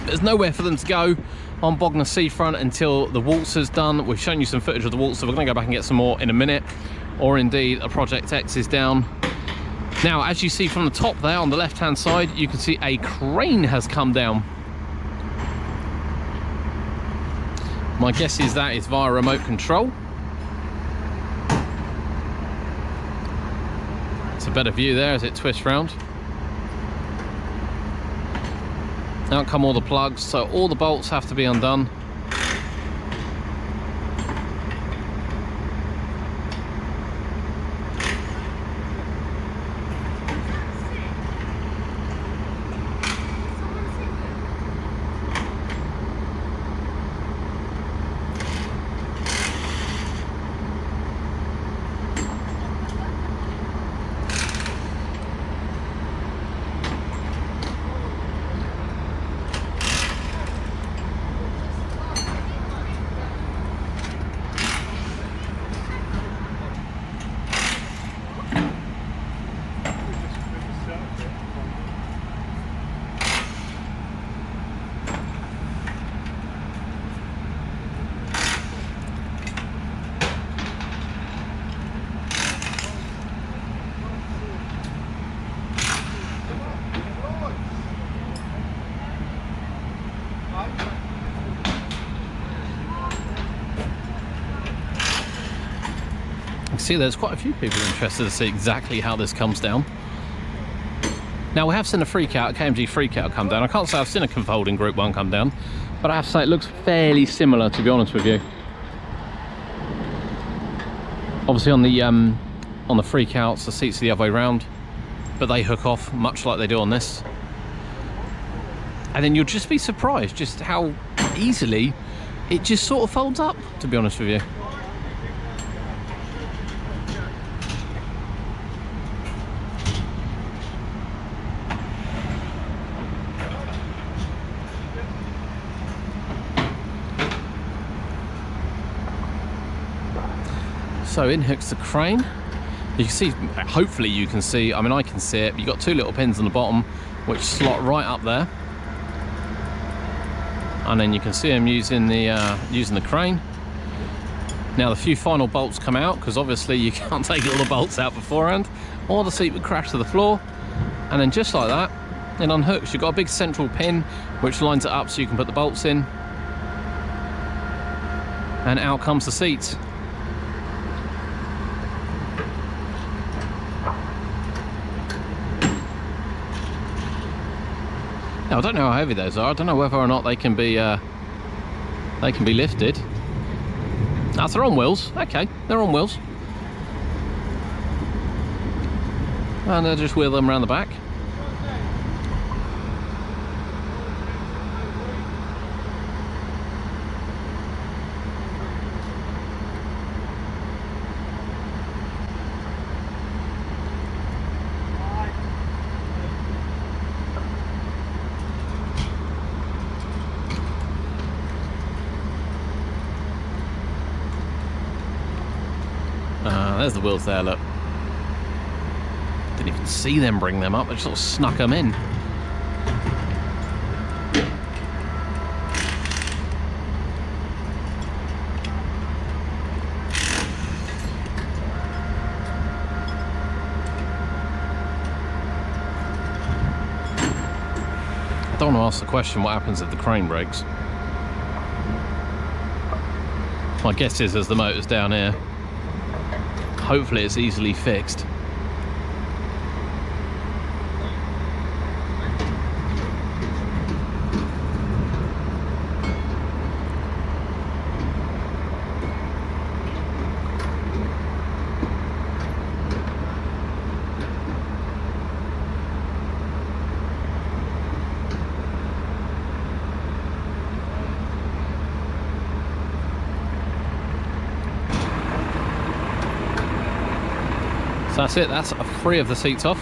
There's nowhere for them to go on Bognor Seafront until the Waltzer's done. We've shown you some footage of the Waltzer. We're going to go back and get some more in a minute. Or indeed, a Project X is down. Now, as you see from the top there on the left-hand side, you can see a crane has come down. My guess is that is via remote control. It's a better view there as it twists round. Out come all the plugs, so all the bolts have to be undone. See, there's quite a few people interested to see exactly how this comes down. Now, we have seen a freakout, a KMG freakout come down. I can't say I've seen a confolding Group 1 come down, but I have to say it looks fairly similar, to be honest with you. Obviously on the freakouts, the seats are the other way around, but they hook off much like they do on this. And then you'll just be surprised just how easily it just sort of folds up, to be honest with you. So in hooks the crane. You can see, hopefully you can see, I mean I can see it, you've got two little pins on the bottom which slot right up there. And then you can see them using the crane. Now the few final bolts come out, because obviously you can't take all the bolts out beforehand, or the seat would crash to the floor. And then just like that, it unhooks. You've got a big central pin which lines it up so you can put the bolts in. And out comes the seat. Now, I don't know how heavy those are. I don't know whether or not they can be lifted. That's they're on wheels. Okay, they're on wheels. And they'll just wheel them around the back. There's the wheels there, look. Didn't even see them bring them up, they just sort of snuck them in. I don't want to ask the question what happens if the crane breaks. My guess is as the motor's down here, hopefully it's easily fixed. So that's it, that's 3 of the seats off.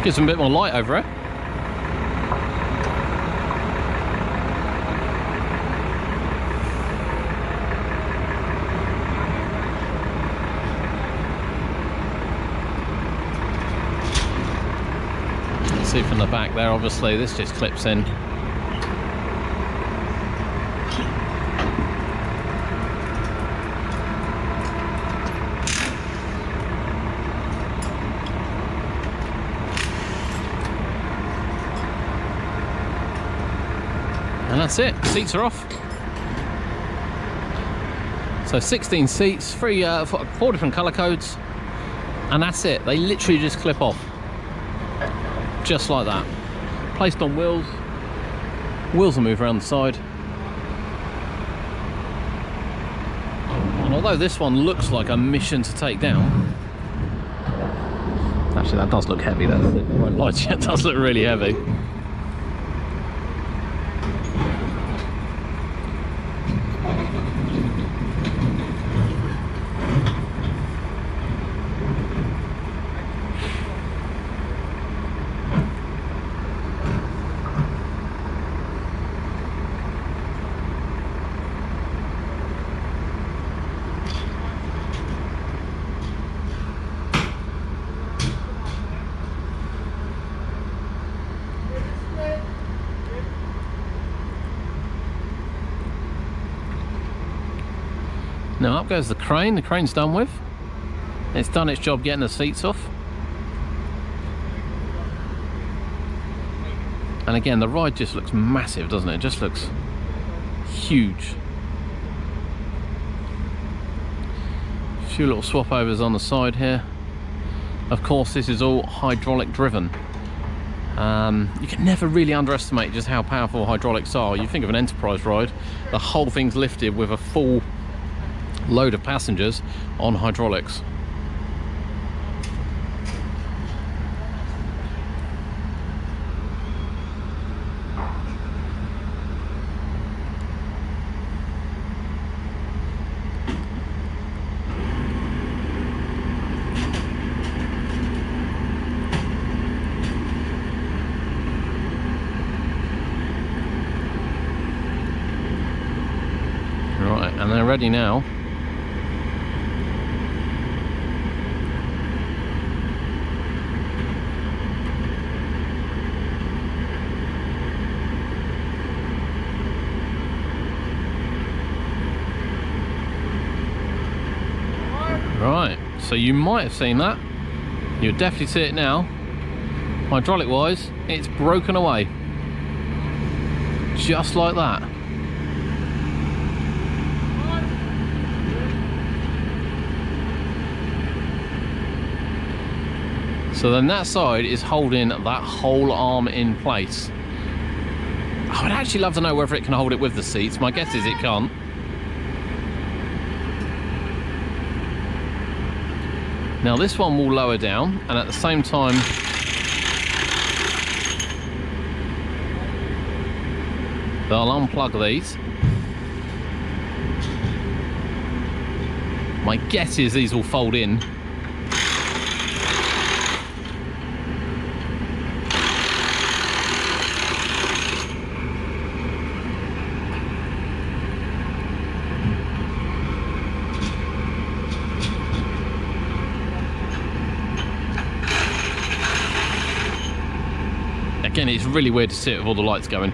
Gives them a bit more light over it. See from the back there, obviously this just clips in. And that's it, seats are off. So 16 seats, 4 different colour codes, and that's it. They literally just clip off. Just like that. Placed on wheels. Wheels will move around the side. And although this one looks like a mission to take down, actually that does look heavy, that won't lie to you, it does look really heavy. Now up goes the crane. The crane's done with. It's done its job getting the seats off. And again, the ride just looks massive, doesn't it? It just looks huge. A few little swap overs on the side here. Of course, this is all hydraulic driven. You can never really underestimate just how powerful hydraulics are. You think of an Enterprise ride, the whole thing's lifted with a full load of passengers on hydraulics. Right, and they're ready now. Right, so you might have seen that. You'll definitely see it now. Hydraulic wise, it's broken away. Just like that. So then that side is holding that whole arm in place. I would actually love to know whether it can hold it with the seats. My guess is it can't. Now this one will lower down, and at the same time they'll unplug these. My guess is these will fold in. Again, it's really weird to sit with all the lights going.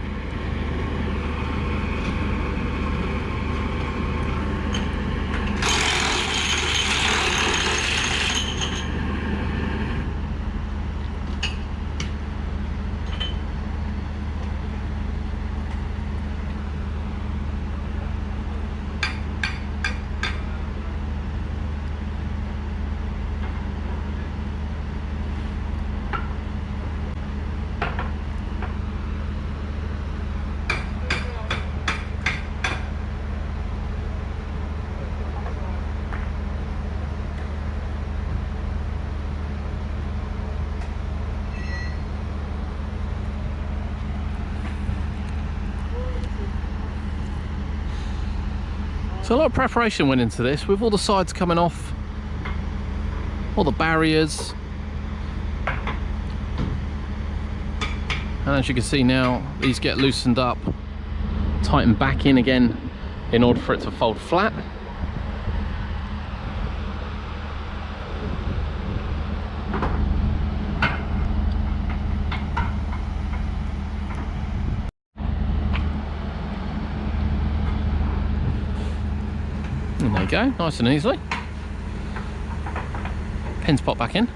So a lot of preparation went into this, with all the sides coming off, all the barriers. And as you can see now, these get loosened up, tightened back in again in order for it to fold flat. And there you go, nice and easily. Pins pop back in.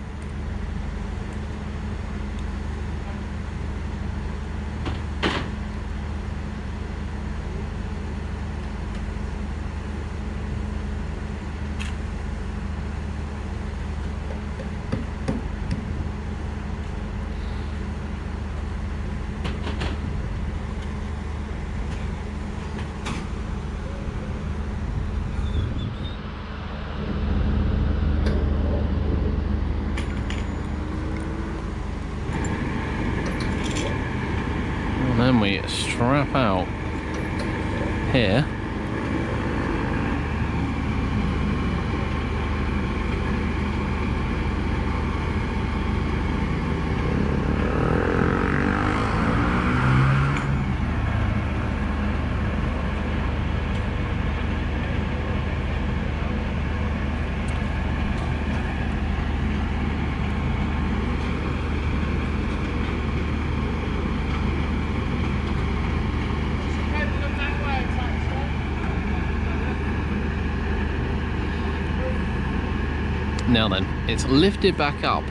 And then we strap out here. Now then, it's lifted back up.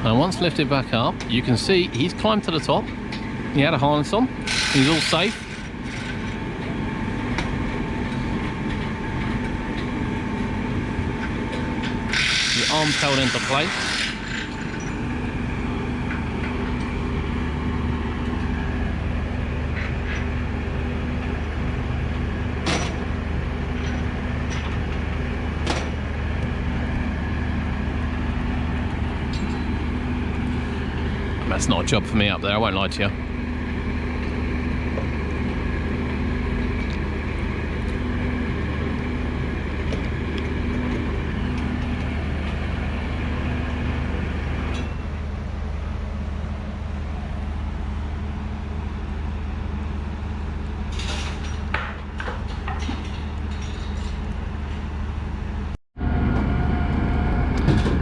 And once lifted back up, you can see he's climbed to the top. He had a harness on. He's all safe. The arm's held into place. That's not a job for me up there, I won't lie to you.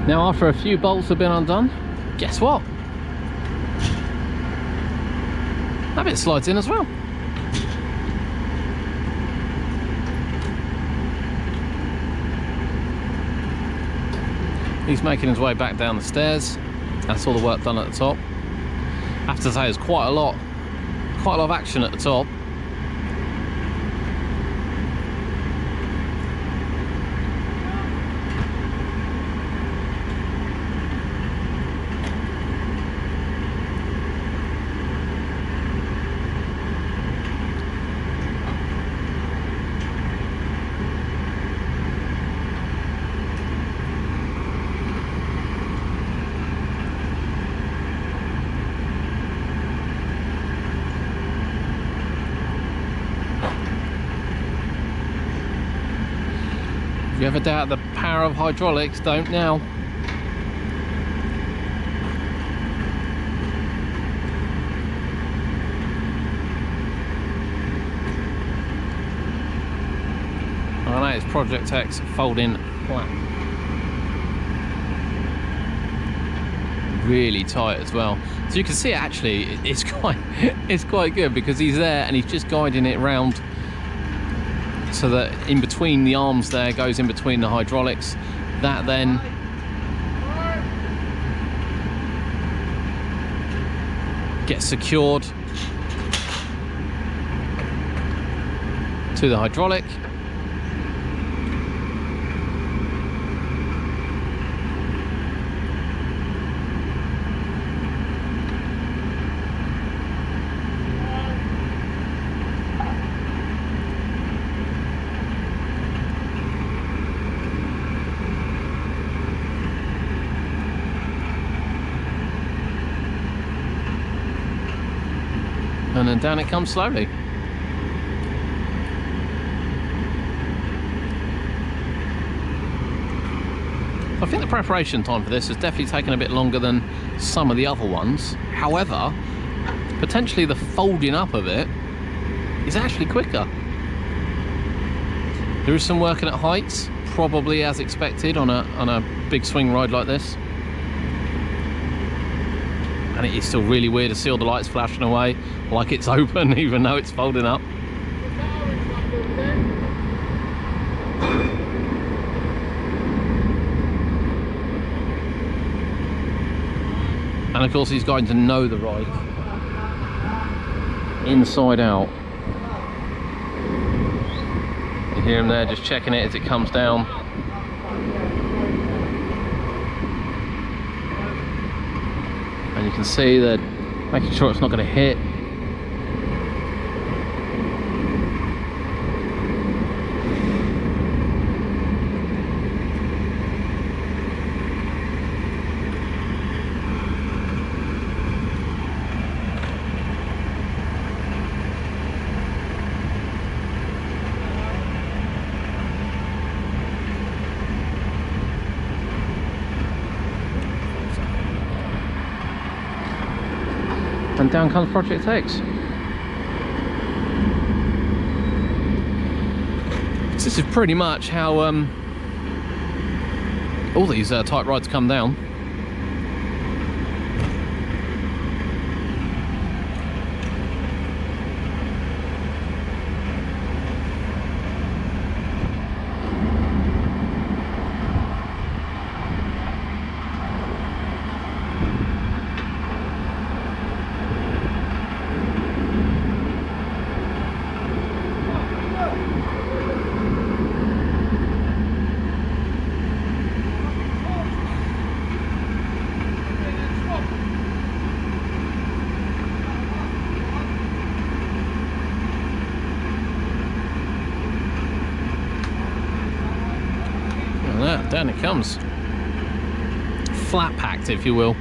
Now, after a few bolts have been undone, guess what? That bit slides in as well. He's making his way back down the stairs. That's all the work done at the top. I have to say, there's quite a lot of action at the top. If you ever doubt the power of hydraulics, don't now. I know it's Project X folding flat. Really tight as well. So you can see it actually, it's quite good because he's there and he's just guiding it round so that in between the arms there goes in between the hydraulics. That then gets secured to the hydraulic. And then down it comes slowly. I think the preparation time for this has definitely taken a bit longer than some of the other ones. However, potentially the folding up of it is actually quicker. There is some working at heights, probably as expected on a big swing ride like this. And it is still really weird to see all the lights flashing away like it's open even though it's folding up. And of course he's going to know the ride inside out. You hear him there just checking it as it comes down. And you can see that making sure it's not going to hit. And down comes Project X. So this is pretty much how all these type rides come down. Down it comes. Flat packed, if you will.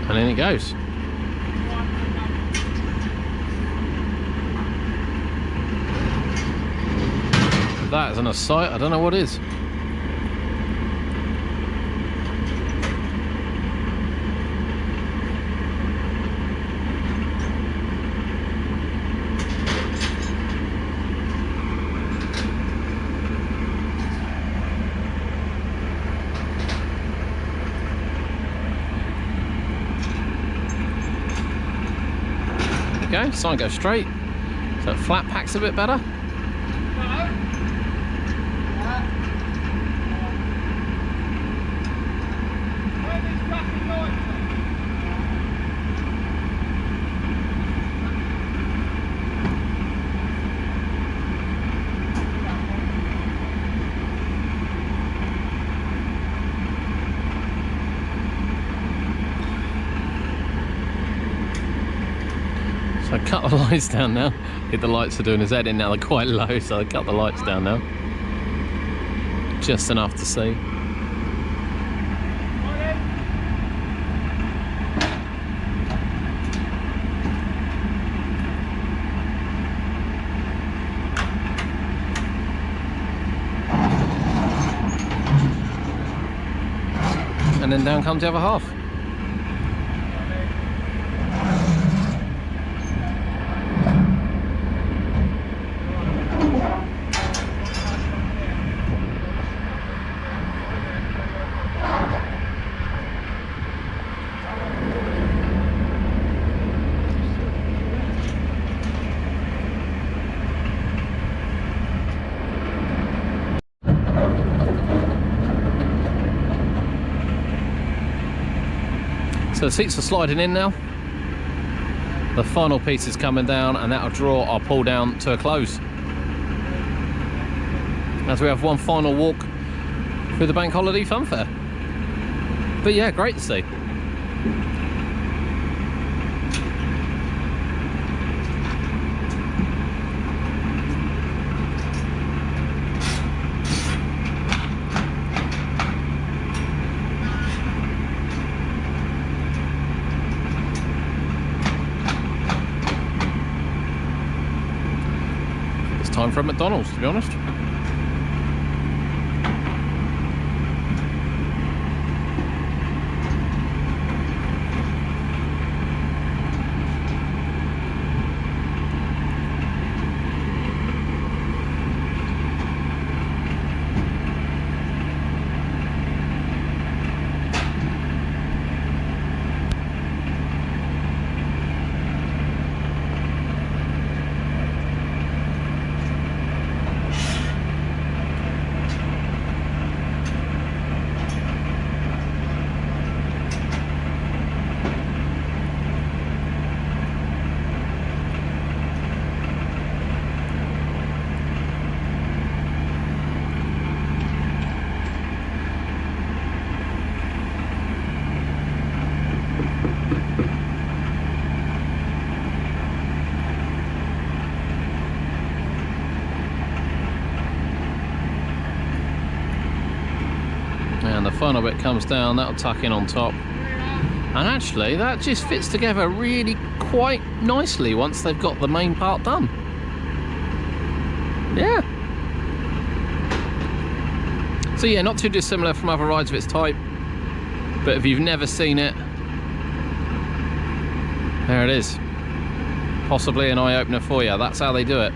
And in it goes. That isn't a sight, I don't know what is. There we go, sign goes straight. So flat pack's a bit better. So I cut the lights down now. The lights are doing his head in now, they're quite low, so I cut the lights down now. Just enough to see. And then down comes the other half. So the seats are sliding in now. The final piece is coming down, and that'll draw our pull down to a close. As we have one final walk through the bank holiday fun fair. But yeah, great to see. Time for a McDonald's, to be honest. And the final bit comes down, that'll tuck in on top. And actually, that just fits together really quite nicely once they've got the main part done. Yeah. So yeah, not too dissimilar from other rides of its type. But if you've never seen it, there it is. Possibly an eye-opener for you. That's how they do it.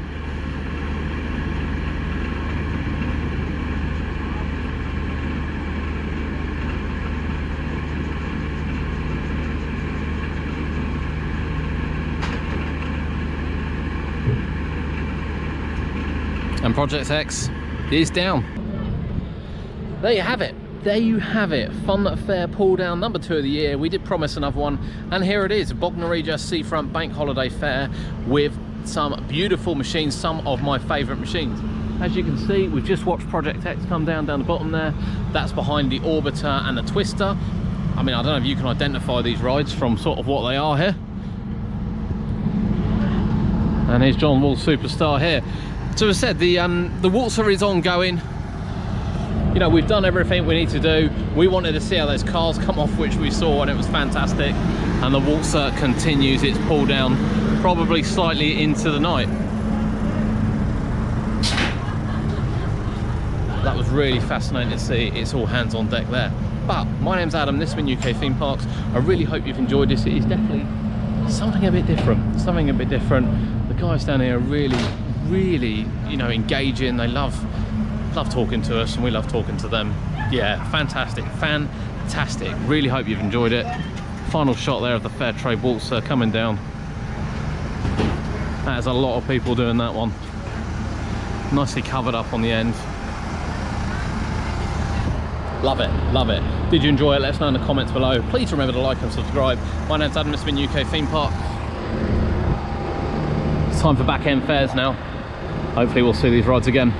And Project X is down. There you have it. There you have it. Fun Fair Pull Down number 2 of the year. We did promise another one, and here it is. Bognor Regis Seafront Bank Holiday Fair with some beautiful machines, some of my favourite machines. As you can see, we've just watched Project X come down the bottom there. That's behind the Orbiter and the Twister. I mean, I don't know if you can identify these rides from sort of what they are here. And here's John Wall Superstar here. So as I said, the Waltzer is ongoing. You know, we've done everything we need to do. We wanted to see how those cars come off, which we saw, and it was fantastic. And the Waltzer continues its pull down, probably slightly into the night. That was really fascinating to see. It's all hands on deck there. But my name's Adam, this has been UK Theme Parks. I really hope you've enjoyed this. It is definitely something a bit different. Something a bit different. The guys down here are really, you know, engaging. They love talking to us, and we love talking to them. Yeah, fantastic. Really hope you've enjoyed it. Final shot there of the Fair Trade Waltzer coming down. There's a lot of people doing that one. Nicely covered up on the end. Love it. Did you enjoy it? Let us know in the comments below. Please remember to like and subscribe. My name's Adam, this has been UK Theme Park. It's time for back end fairs now. Hopefully we'll see these rides again.